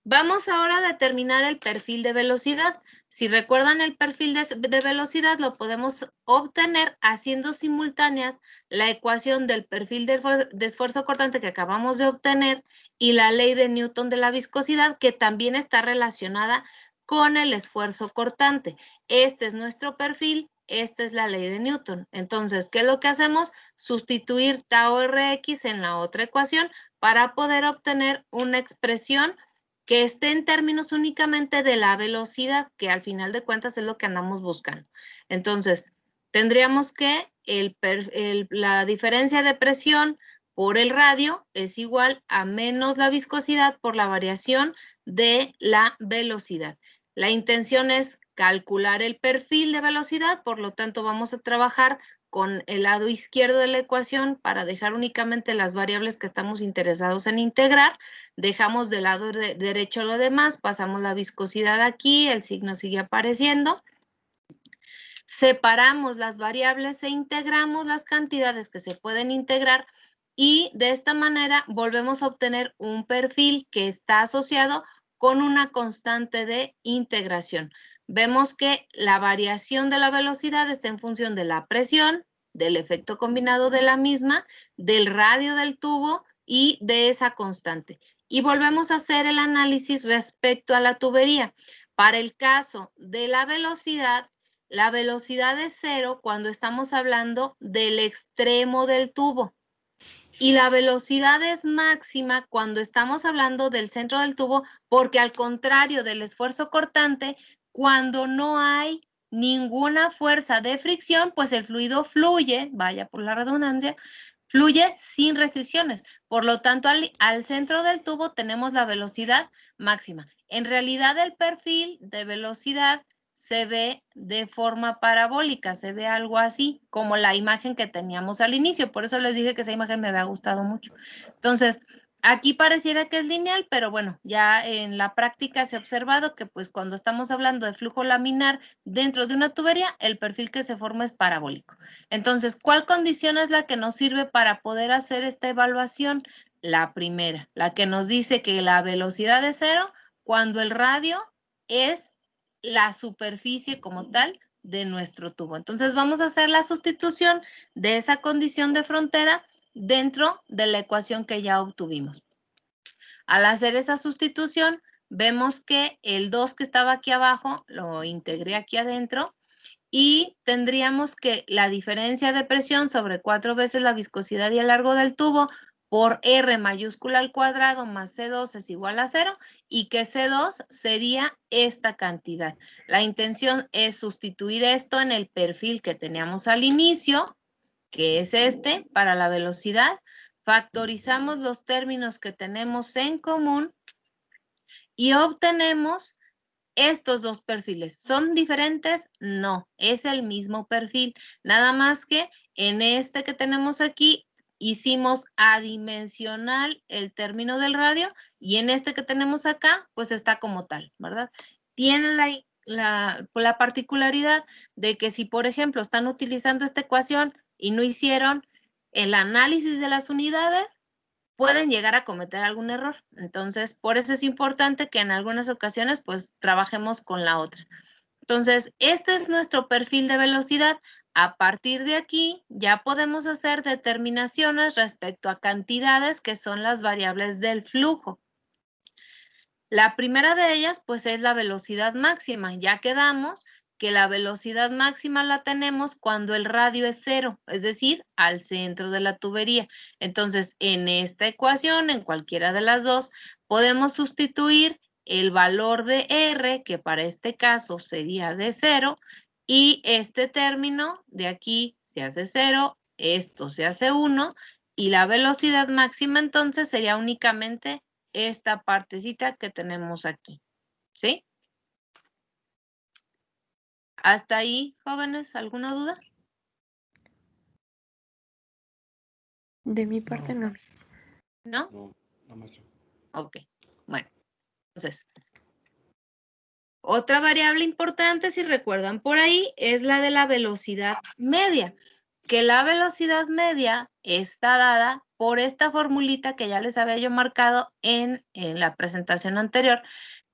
Vamos ahora a determinar el perfil de velocidad. Si recuerdan el perfil de velocidad, lo podemos obtener haciendo simultáneas la ecuación del perfil de esfuerzo cortante que acabamos de obtener y la ley de Newton de la viscosidad, que también está relacionada con el esfuerzo cortante. Este es nuestro perfil, esta es la ley de Newton. Entonces, ¿qué es lo que hacemos? Sustituir tau Rx en la otra ecuación para poder obtener una expresión que esté en términos únicamente de la velocidad, que al final de cuentas es lo que andamos buscando. Entonces, tendríamos que la diferencia de presión por el radio es igual a menos la viscosidad por la variación de la velocidad. La intención es calcular el perfil de velocidad, por lo tanto vamos a trabajar con el lado izquierdo de la ecuación para dejar únicamente las variables que estamos interesados en integrar. Dejamos del lado derecho lo demás, pasamos la viscosidad aquí, el signo sigue apareciendo. Separamos las variables e integramos las cantidades que se pueden integrar y de esta manera volvemos a obtener un perfil que está asociado con una constante de integración. Vemos que la variación de la velocidad está en función de la presión, del efecto combinado de la misma, del radio del tubo y de esa constante. Y volvemos a hacer el análisis respecto a la tubería. Para el caso de la velocidad es 0 cuando estamos hablando del extremo del tubo. Y la velocidad es máxima cuando estamos hablando del centro del tubo, porque al contrario del esfuerzo cortante, cuando no hay ninguna fuerza de fricción, pues el fluido fluye, vaya por la redundancia, fluye sin restricciones. Por lo tanto, al centro del tubo tenemos la velocidad máxima. En realidad, el perfil de velocidad se ve de forma parabólica, se ve algo así, como la imagen que teníamos al inicio. Por eso les dije que esa imagen me había gustado mucho. Entonces, aquí pareciera que es lineal, pero bueno, ya en la práctica se ha observado que pues cuando estamos hablando de flujo laminar dentro de una tubería, el perfil que se forma es parabólico. Entonces, ¿cuál condición es la que nos sirve para poder hacer esta evaluación? La primera, la que nos dice que la velocidad es 0 cuando el radio es la superficie como tal de nuestro tubo. Entonces vamos a hacer la sustitución de esa condición de frontera dentro de la ecuación que ya obtuvimos. Al hacer esa sustitución, vemos que el 2 que estaba aquí abajo lo integré aquí adentro y tendríamos que la diferencia de presión sobre 4 veces la viscosidad y el largo del tubo por R mayúscula al cuadrado más C2 es igual a 0 y que C2 sería esta cantidad. La intención es sustituir esto en el perfil que teníamos al inicio, que es este, para la velocidad. Factorizamos los términos que tenemos en común y obtenemos estos dos perfiles. ¿Son diferentes? No, es el mismo perfil. Nada más que en este que tenemos aquí hicimos adimensional el término del radio y en este que tenemos acá, pues está como tal, ¿verdad? Tiene la particularidad de que si, por ejemplo, están utilizando esta ecuación y no hicieron el análisis de las unidades, pueden llegar a cometer algún error. Entonces, por eso es importante que en algunas ocasiones, pues, trabajemos con la otra. Entonces, este es nuestro perfil de velocidad. A partir de aquí, ya podemos hacer determinaciones respecto a cantidades que son las variables del flujo. La primera de ellas, pues, es la velocidad máxima. Ya quedamos que la velocidad máxima la tenemos cuando el radio es 0, es decir, al centro de la tubería. Entonces, en esta ecuación, en cualquiera de las dos, podemos sustituir el valor de R, que para este caso sería de 0, y este término de aquí se hace 0, esto se hace 1, y la velocidad máxima entonces sería únicamente esta partecita que tenemos aquí, ¿sí? ¿Hasta ahí, jóvenes? ¿Alguna duda? De mi parte no. ¿No? No, maestra. Ok, bueno, entonces, otra variable importante, si recuerdan por ahí, es la de la velocidad media, que la velocidad media está dada por esta formulita que ya les había yo marcado en la presentación anterior,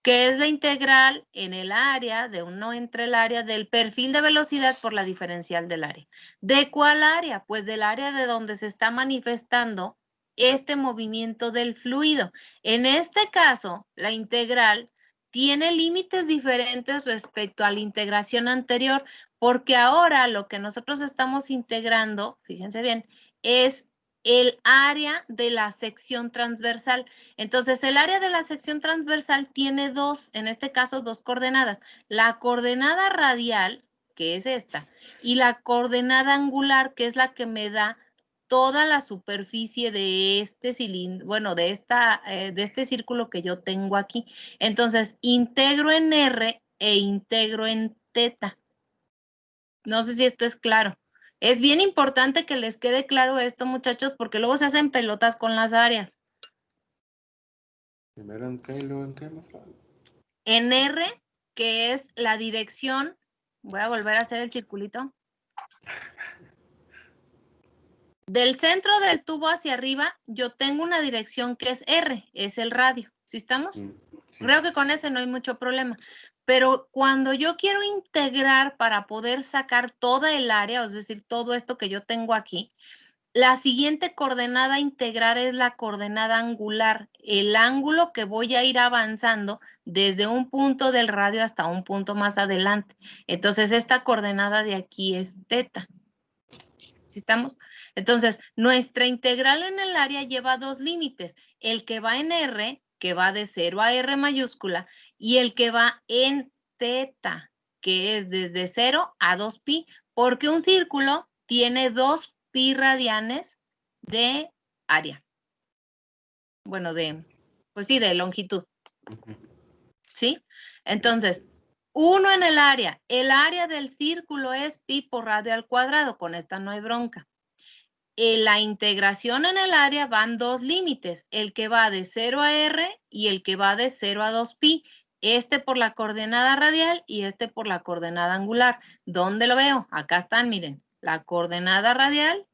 que es la integral en el área, de 1 entre el área del perfil de velocidad por la diferencial del área. ¿De cuál área? Pues del área de donde se está manifestando este movimiento del fluido. En este caso, la integral tiene límites diferentes respecto a la integración anterior, porque ahora lo que nosotros estamos integrando, fíjense bien, es el área de la sección transversal. Entonces, el área de la sección transversal tiene dos, en este caso, dos coordenadas. La coordenada radial, que es esta, y la coordenada angular, que es la que me da toda la superficie de este cilindro, bueno, de este círculo que yo tengo aquí. Entonces, integro en R e integro en teta. No sé si esto es claro. Es bien importante que les quede claro esto, muchachos, porque luego se hacen pelotas con las áreas. Primero en qué y luego en qué, maestra. En R, que es la dirección, voy a volver a hacer el circulito. Del centro del tubo hacia arriba, yo tengo una dirección que es R, es el radio. ¿Sí estamos? Sí. Creo que con ese no hay mucho problema. Pero cuando yo quiero integrar para poder sacar toda el área, es decir, todo esto que yo tengo aquí, la siguiente coordenada a integrar es la coordenada angular, el ángulo que voy a ir avanzando desde un punto del radio hasta un punto más adelante. Entonces, esta coordenada de aquí es teta. ¿Sí estamos? Entonces, nuestra integral en el área lleva dos límites, el que va en R, que va de 0 a R mayúscula, y el que va en teta, que es desde 0 a 2pi, porque un círculo tiene 2pi radianes de área. Bueno, pues sí, de longitud. ¿Sí? Entonces, uno en el área del círculo es pi por radio al cuadrado, con esta no hay bronca. La integración en el área van dos límites, el que va de 0 a R y el que va de 0 a 2pi, este por la coordenada radial y este por la coordenada angular. ¿Dónde lo veo? Acá están, miren, la coordenada radial,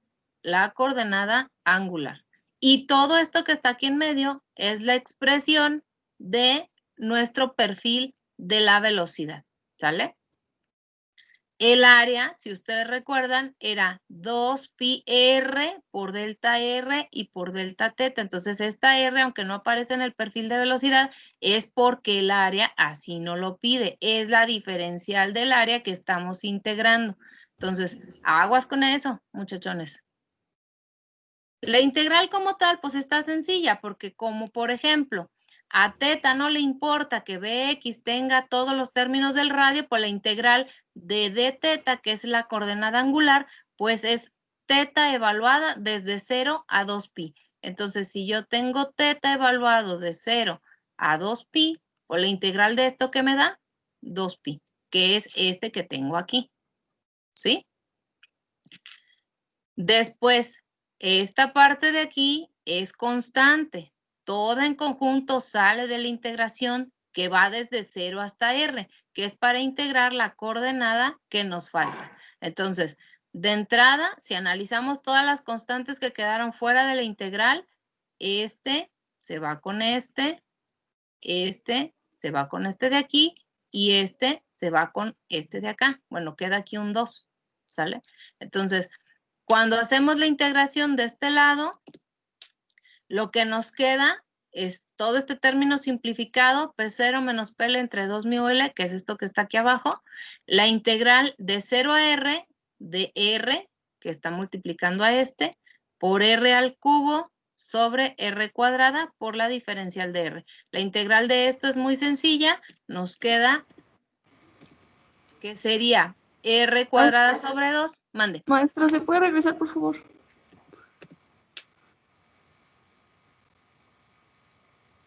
la coordenada angular. Y todo esto que está aquí en medio es la expresión de nuestro perfil de la velocidad, ¿sale? El área, si ustedes recuerdan, era 2pi r por delta r y por delta teta. Entonces, esta r, aunque no aparece en el perfil de velocidad, es porque el área así no lo pide. Es la diferencial del área que estamos integrando. Entonces, aguas con eso, muchachones. La integral como tal, pues está sencilla, porque como por ejemplo, a teta no le importa que Bx tenga todos los términos del radio, pues la integral de d teta, que es la coordenada angular, pues es teta evaluada desde 0 a 2pi. Entonces, si yo tengo teta evaluado de 0 a 2pi, pues la integral de esto, ¿qué me da? 2pi, que es este que tengo aquí. ¿Sí? Después, esta parte de aquí es constante. Toda en conjunto sale de la integración que va desde 0 hasta R, que es para integrar la coordenada que nos falta. Entonces, de entrada, si analizamos todas las constantes que quedaron fuera de la integral, este se va con este se va con este de aquí y este se va con este de acá. Bueno, queda aquí un 2, ¿sale? Entonces, cuando hacemos la integración de este lado, lo que nos queda es todo este término simplificado, P0 menos PL entre 2 mu L, que es esto que está aquí abajo, la integral de 0 a R, de R, que está multiplicando a este, por R al cubo sobre R cuadrada por la diferencial de R. La integral de esto es muy sencilla, nos queda que sería R cuadrada sobre 2, mande. Maestra, ¿se puede regresar, por favor?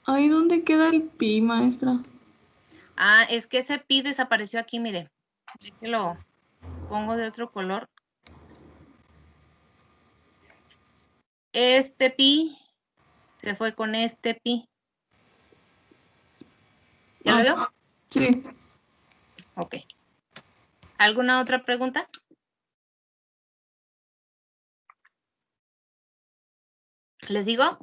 Ahí donde queda el pi, maestra. Ah, es que ese pi desapareció aquí, mire. Déjelo, pongo de otro color. Este pi se fue con este pi. ¿Ya lo veo? Sí. Ok. ¿Alguna otra pregunta? ¿Les digo?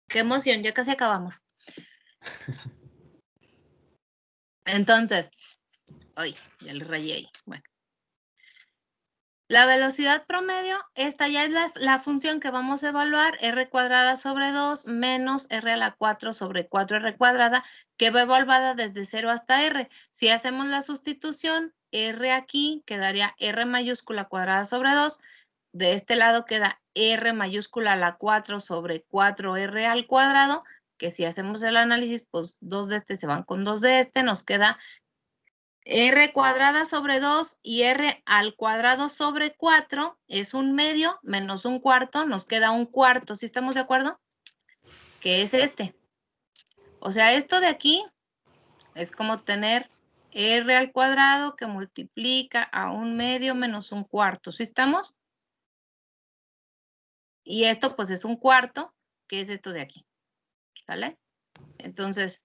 Qué emoción, ya casi acabamos. Entonces, ay, ya le rayé ahí. Bueno. La velocidad promedio, esta ya es la función que vamos a evaluar, r cuadrada sobre 2 menos r a la 4 sobre 4r cuadrada, que va evaluada desde 0 hasta r. Si hacemos la sustitución, r aquí quedaría r mayúscula cuadrada sobre 2. De este lado queda r mayúscula a la 4 sobre 4r al cuadrado, que si hacemos el análisis, pues 2 de este se van con 2 de este, nos queda r cuadrada sobre 2 y r al cuadrado sobre 4 es un medio menos un cuarto, nos queda un cuarto, ¿sí estamos de acuerdo? Que es este. O sea, esto de aquí es como tener r al cuadrado que multiplica a un medio menos un cuarto, ¿sí estamos? Y esto pues es un cuarto, que es esto de aquí, ¿sale? Entonces,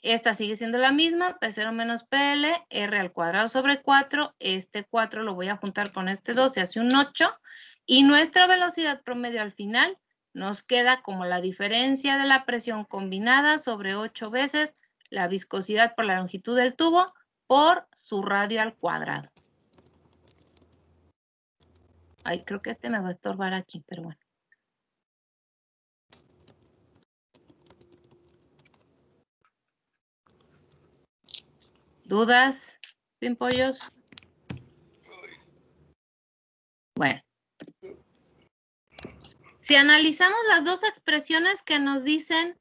esta sigue siendo la misma, P0 menos PL, R al cuadrado sobre 4, este 4 lo voy a juntar con este 2, se hace un 8, y nuestra velocidad promedio al final nos queda como la diferencia de la presión combinada sobre 8 veces la viscosidad por la longitud del tubo por su radio al cuadrado. Ay, creo que este me va a estorbar aquí, pero bueno. ¿Dudas, pimpollos? Bueno. Si analizamos las dos expresiones que nos dicen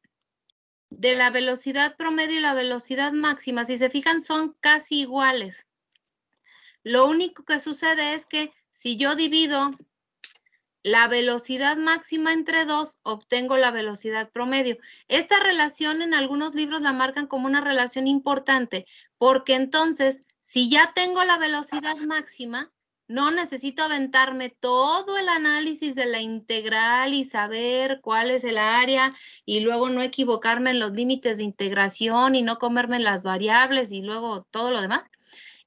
de la velocidad promedio y la velocidad máxima, si se fijan, son casi iguales. Lo único que sucede es que si yo divido la velocidad máxima entre 2, obtengo la velocidad promedio. Esta relación en algunos libros la marcan como una relación importante, porque entonces, si ya tengo la velocidad máxima, no necesito aventarme todo el análisis de la integral y saber cuál es el área y luego no equivocarme en los límites de integración y no comerme las variables y luego todo lo demás.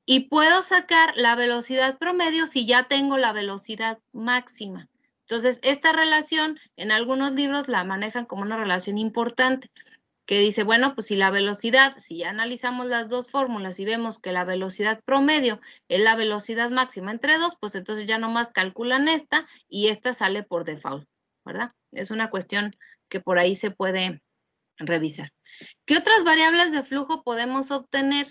Y puedo sacar la velocidad promedio si ya tengo la velocidad máxima. Entonces, esta relación en algunos libros la manejan como una relación importante, que dice, bueno, pues si la velocidad, si ya analizamos las dos fórmulas y vemos que la velocidad promedio es la velocidad máxima entre 2, pues entonces ya nomás calculan esta y esta sale por default, ¿verdad? Es una cuestión que por ahí se puede revisar. ¿Qué otras variables de flujo podemos obtener?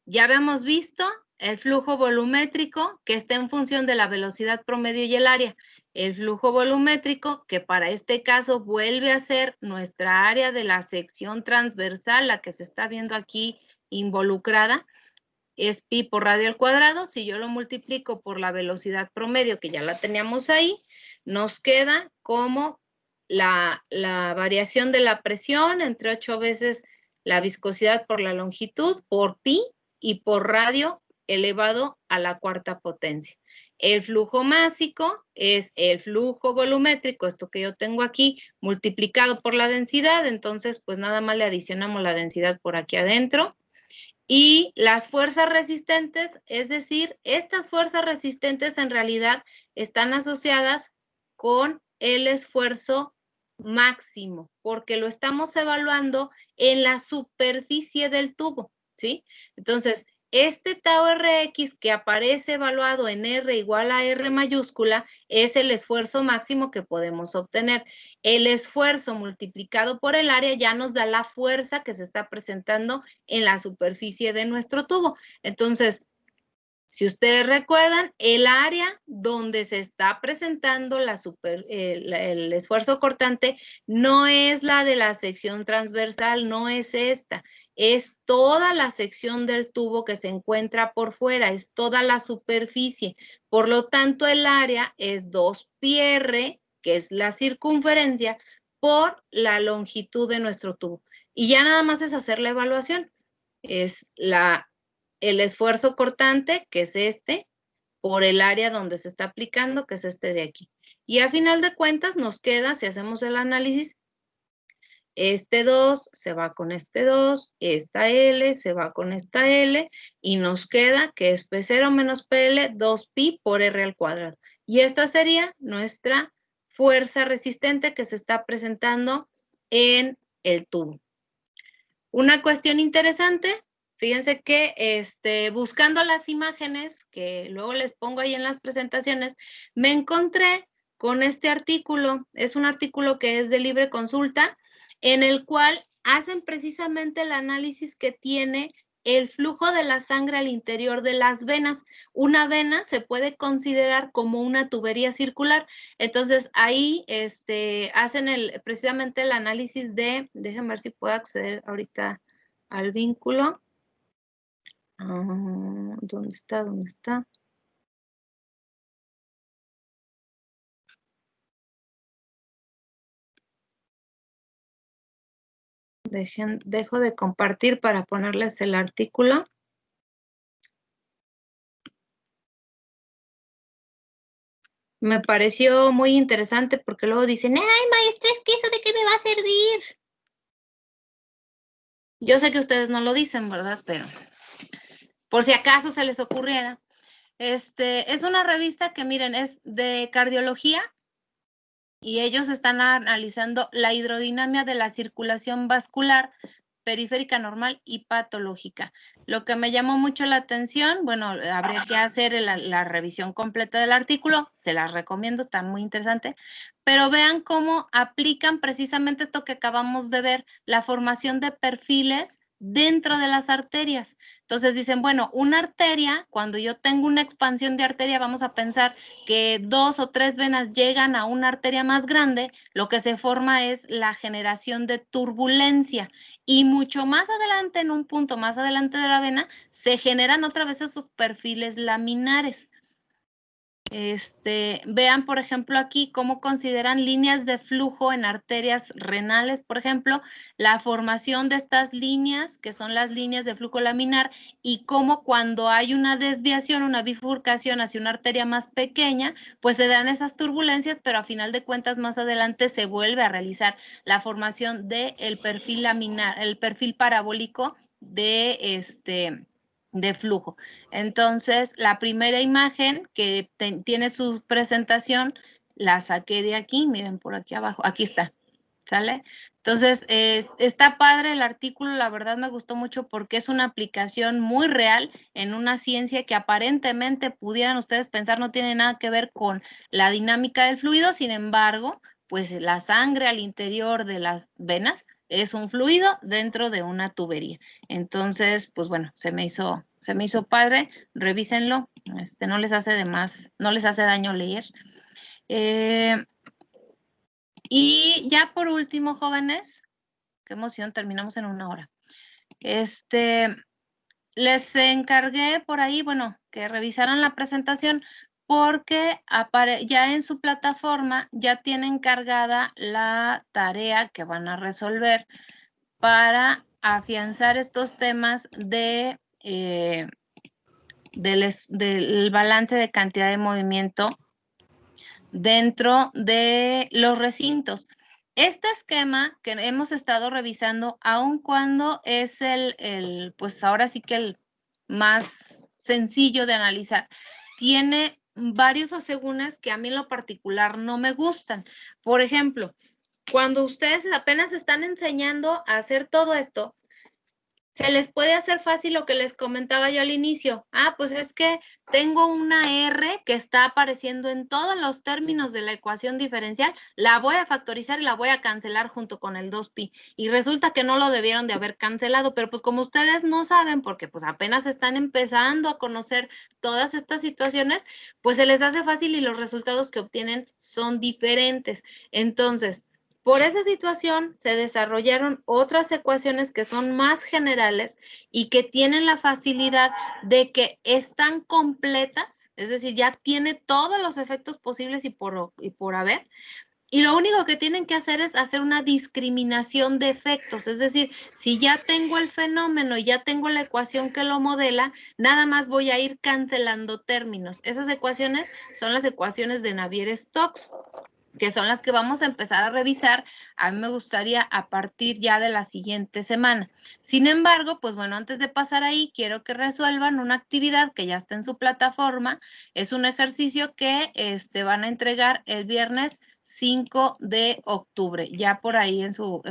Ya habíamos visto el flujo volumétrico que está en función de la velocidad promedio y el área. El flujo volumétrico, que para este caso vuelve a ser nuestra área de la sección transversal, la que se está viendo aquí involucrada, es pi por radio al cuadrado. Si yo lo multiplico por la velocidad promedio, que ya la teníamos ahí, nos queda como la variación de la presión entre 8 veces la viscosidad por la longitud por pi y por radio elevado a la cuarta potencia. El flujo másico es el flujo volumétrico, esto que yo tengo aquí, multiplicado por la densidad, entonces pues nada más le adicionamos la densidad por aquí adentro. Y las fuerzas resistentes, es decir, estas fuerzas resistentes en realidad están asociadas con el esfuerzo máximo, porque lo estamos evaluando en la superficie del tubo, ¿sí? Entonces, este tau Rx que aparece evaluado en R igual a R mayúscula es el esfuerzo máximo que podemos obtener. El esfuerzo multiplicado por el área ya nos da la fuerza que se está presentando en la superficie de nuestro tubo. Entonces, si ustedes recuerdan, el área donde se está presentando el esfuerzo cortante no es la de la sección transversal, no es esta. Es toda la sección del tubo que se encuentra por fuera, es toda la superficie. Por lo tanto, el área es 2πr, que es la circunferencia, por la longitud de nuestro tubo. Y ya nada más es hacer la evaluación. Es el esfuerzo cortante, que es este, por el área donde se está aplicando, que es este de aquí. Y a final de cuentas nos queda, si hacemos el análisis, este 2 se va con este 2, esta L se va con esta L, y nos queda que es P0 menos PL, 2pi por R al cuadrado. Y esta sería nuestra fuerza resistente que se está presentando en el tubo. Una cuestión interesante, fíjense que buscando las imágenes, que luego les pongo ahí en las presentaciones, me encontré con este artículo. Es un artículo que es de libre consulta, en el cual hacen precisamente el análisis que tiene el flujo de la sangre al interior de las venas. Una vena se puede considerar como una tubería circular. Entonces, ahí hacen precisamente el análisis déjenme ver si puedo acceder ahorita al vínculo. ¿Dónde está? ¿Dónde está? Dejo de compartir para ponerles el artículo. Me pareció muy interesante porque luego dicen, ay, maestra, es que eso de qué me va a servir. Yo sé que ustedes no lo dicen, ¿verdad? Pero por si acaso se les ocurriera. Es una revista que, miren, es de cardiología y ellos están analizando la hidrodinamia de la circulación vascular periférica normal y patológica. Lo que me llamó mucho la atención, bueno, habría que hacer la revisión completa del artículo, se las recomiendo, está muy interesante, pero vean cómo aplican precisamente esto que acabamos de ver, la formación de perfiles dentro de las arterias. Entonces dicen, bueno, una arteria, cuando yo tengo una expansión de arteria, vamos a pensar que 2 o 3 venas llegan a una arteria más grande, lo que se forma es la generación de turbulencia. Y mucho más adelante, en un punto más adelante de la vena, se generan otra vez esos perfiles laminares. Vean, por ejemplo, aquí cómo consideran líneas de flujo en arterias renales, por ejemplo, la formación de estas líneas, que son las líneas de flujo laminar, y cómo cuando hay una desviación, una bifurcación hacia una arteria más pequeña, pues se dan esas turbulencias, pero a final de cuentas más adelante se vuelve a realizar la formación del perfil laminar, el perfil parabólico de flujo. Entonces, la primera imagen que tiene su presentación, la saqué de aquí, miren por aquí abajo, aquí está, ¿sale? Entonces, está padre el artículo, la verdad me gustó mucho porque es una aplicación muy real en una ciencia que aparentemente pudieran ustedes pensar no tiene nada que ver con la dinámica del fluido, sin embargo, pues la sangre al interior de las venas es un fluido dentro de una tubería. Entonces, pues bueno, se me hizo padre, revísenlo, no les hace no les hace daño leer. Y ya por último, jóvenes, qué emoción, terminamos en 1 hora. Les encargué por ahí, bueno, que revisaran la presentación porque ya en su plataforma ya tienen cargada la tarea que van a resolver para afianzar estos temas del balance de cantidad de movimiento dentro de los recintos. Este esquema que hemos estado revisando, aun cuando es pues ahora sí que el más sencillo de analizar, tiene varios asegúnes que a mí en lo particular no me gustan. Por ejemplo, cuando ustedes apenas están enseñando a hacer todo esto, se les puede hacer fácil lo que les comentaba yo al inicio. Pues es que tengo una R que está apareciendo en todos los términos de la ecuación diferencial, la voy a factorizar y la voy a cancelar junto con el 2pi. Y resulta que no lo debieron de haber cancelado, pero pues como ustedes no saben, porque pues apenas están empezando a conocer todas estas situaciones, pues se les hace fácil y los resultados que obtienen son diferentes. Entonces, por esa situación se desarrollaron otras ecuaciones que son más generales y que tienen la facilidad de que están completas, es decir, ya tiene todos los efectos posibles y por haber, y lo único que tienen que hacer es hacer una discriminación de efectos, es decir, si ya tengo el fenómeno y ya tengo la ecuación que lo modela, nada más voy a ir cancelando términos. Esas ecuaciones son las ecuaciones de Navier-Stokes, que son las que vamos a empezar a revisar. A mí me gustaría a partir ya de la siguiente semana. Sin embargo, pues bueno, antes de pasar ahí, quiero que resuelvan una actividad que ya está en su plataforma. Es un ejercicio que van a entregar el viernes 5 de octubre. Ya por ahí en su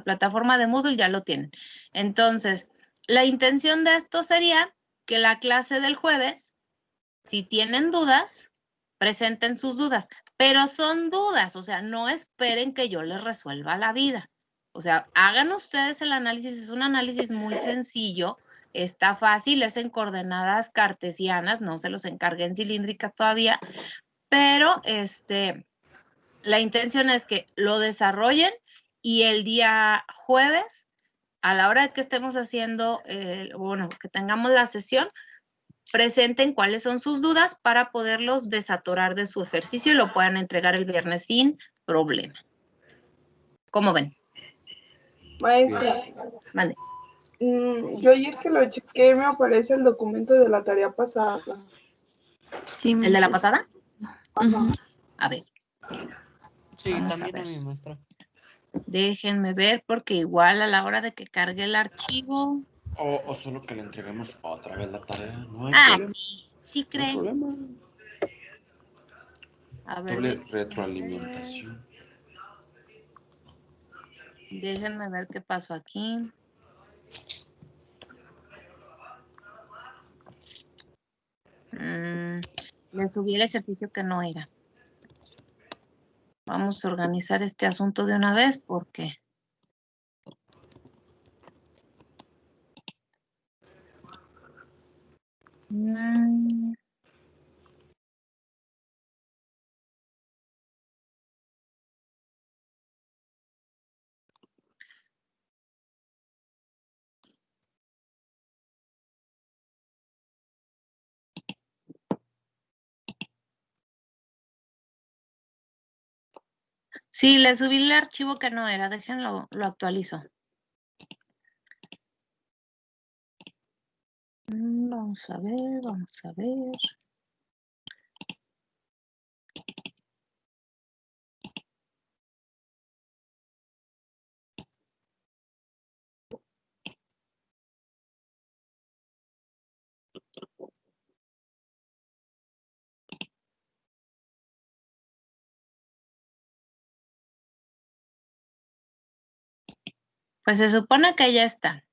plataforma de Moodle ya lo tienen. Entonces, la intención de esto sería que la clase del jueves, si tienen dudas, presenten sus dudas, pero son dudas, o sea, no esperen que yo les resuelva la vida. O sea, hagan ustedes el análisis, es un análisis muy sencillo, está fácil, es en coordenadas cartesianas, no se los encarguen cilíndricas todavía, pero la intención es que lo desarrollen y el día jueves, a la hora de que estemos haciendo, que tengamos la sesión, presenten cuáles son sus dudas para poderlos desatorar de su ejercicio y lo puedan entregar el viernes sin problema. ¿Cómo ven? Maestra, Mande. yo ayer que lo chequé me aparece el documento de la tarea pasada. Sí, ¿El de la pasada? Ajá. A ver. Sí, Vamos a también a ver. mí, maestra. Déjenme ver porque igual a la hora de que cargue el archivo. O solo que le entreguemos otra vez la tarea. No hay problema. Sí No hay creen. problema. A ver, Doble retroalimentación. déjenme ver qué pasó aquí. Le subí el ejercicio que no era. Vamos a organizar este asunto de una vez porque... Sí, le subí el archivo que no era, déjenlo, lo actualizo. Vamos a ver. Pues se supone que ya está.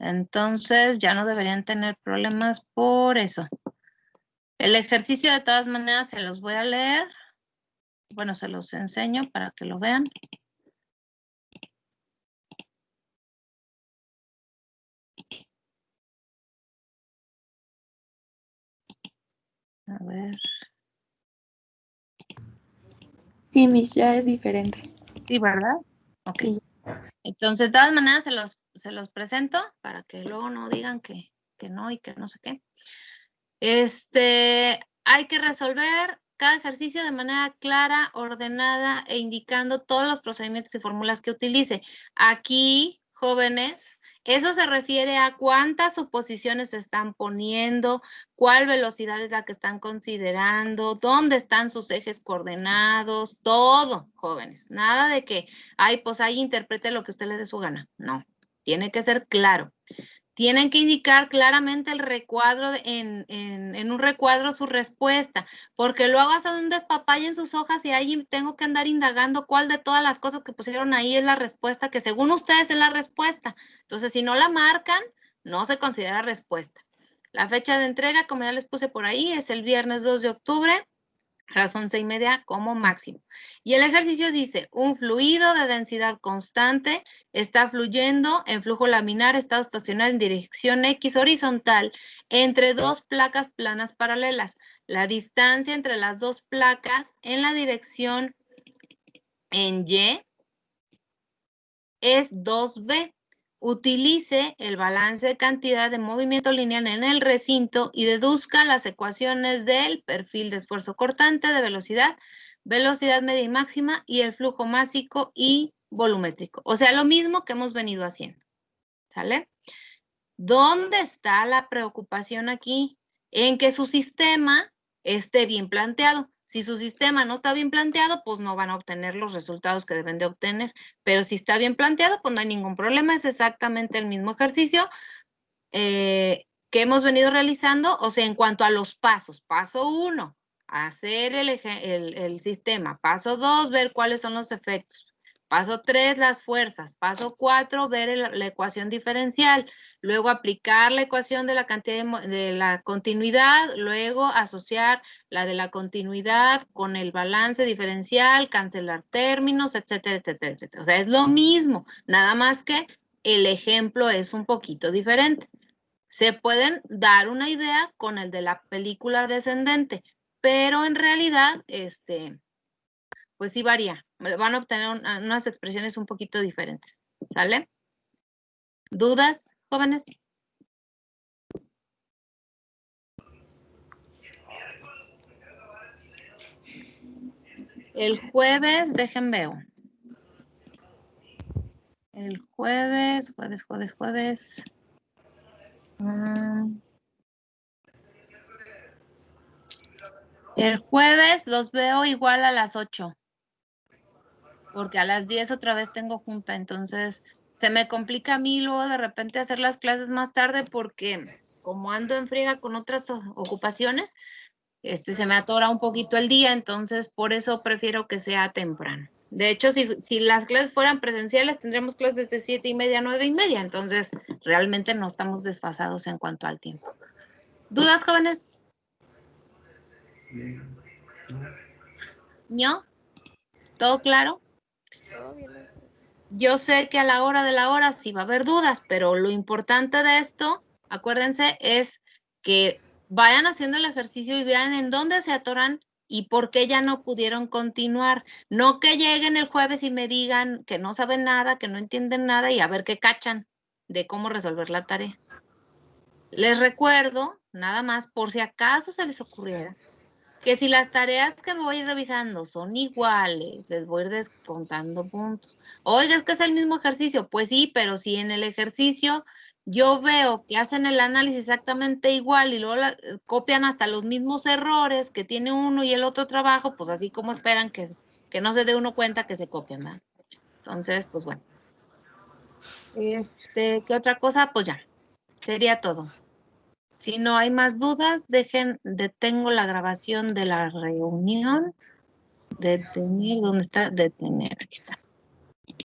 Entonces ya no deberían tener problemas por eso. El ejercicio de todas maneras se los voy a leer. Bueno, se los enseño para que lo vean. A ver. Sí, Miss, ya es diferente. Sí, ¿verdad? Ok. Sí. Entonces, de todas maneras, se los presento para que luego no digan que no y que no sé qué. Hay que resolver cada ejercicio de manera clara, ordenada e indicando todos los procedimientos y fórmulas que utilice. Aquí, jóvenes, eso se refiere a cuántas suposiciones se están poniendo, cuál velocidad es la que están considerando, dónde están sus ejes coordenados, todo, jóvenes. Nada de que, pues ahí interprete lo que usted le dé su gana. No, tiene que ser claro. Tienen que indicar claramente el recuadro, en un recuadro su respuesta, porque luego hacen un despapalle en sus hojas y ahí tengo que andar indagando cuál de todas las cosas que pusieron ahí es la respuesta, que según ustedes es la respuesta. Entonces, si no la marcan, no se considera respuesta. La fecha de entrega, como ya les puse por ahí, es el viernes 2 de octubre. A las 11:30 como máximo. Y el ejercicio dice, un fluido de densidad constante está fluyendo en flujo laminar, estado estacionario en dirección X horizontal entre dos placas planas paralelas. La distancia entre las dos placas en la dirección en Y es 2B. Utilice el balance de cantidad de movimiento lineal en el recinto y deduzca las ecuaciones del perfil de esfuerzo cortante, de velocidad, velocidad media y máxima y el flujo másico y volumétrico. O sea, lo mismo que hemos venido haciendo. ¿Sale? ¿Dónde está la preocupación aquí? En que su sistema esté bien planteado. Si su sistema no está bien planteado, pues no van a obtener los resultados que deben de obtener. Pero si está bien planteado, pues no hay ningún problema. Es exactamente el mismo ejercicio. que hemos venido realizando, o sea, en cuanto a los pasos. Paso 1, hacer el sistema. Paso 2, ver cuáles son los efectos. Paso 3, las fuerzas. Paso 4, ver la ecuación diferencial. Luego aplicar la ecuación de la cantidad de la continuidad. Luego asociar la de la continuidad con el balance diferencial, cancelar términos, etcétera, etcétera, etcétera. O sea, es lo mismo, nada más que el ejemplo es un poquito diferente. Se pueden dar una idea con el de la película descendente, pero en realidad, pues sí varía. Van a obtener unas expresiones un poquito diferentes. ¿Sale? ¿Dudas, jóvenes? El jueves, dejen veo. El jueves. El jueves los veo igual a las 8. Porque a las 10 otra vez tengo junta, entonces se me complica a mí luego de repente hacer las clases más tarde porque como ando en friega con otras ocupaciones, se me atora un poquito el día, entonces por eso prefiero que sea temprano. De hecho, si las clases fueran presenciales, tendríamos clases de 7:30 a 9:30, entonces realmente no estamos desfasados en cuanto al tiempo. ¿Dudas, jóvenes? ¿No? ¿Todo claro? Todo bien, maestra. Yo sé que a la hora de la hora sí va a haber dudas, pero lo importante de esto, acuérdense, es que vayan haciendo el ejercicio y vean en dónde se atoran y por qué ya no pudieron continuar. No que lleguen el jueves y me digan que no saben nada, que no entienden nada y a ver qué cachan de cómo resolver la tarea. Les recuerdo, nada más, por si acaso se les ocurriera, que si las tareas que voy revisando son iguales, les voy a ir descontando puntos. Oiga, es que es el mismo ejercicio. Pues sí, pero si en el ejercicio yo veo que hacen el análisis exactamente igual y luego copian hasta los mismos errores que tiene uno y el otro trabajo, pues así como esperan que no se dé uno cuenta que se copian, ¿verdad? Entonces, pues bueno. ¿Qué otra cosa? Pues ya, sería todo. Si no hay más dudas, detengo la grabación de la reunión. Detener, ¿dónde está? Detener, aquí está.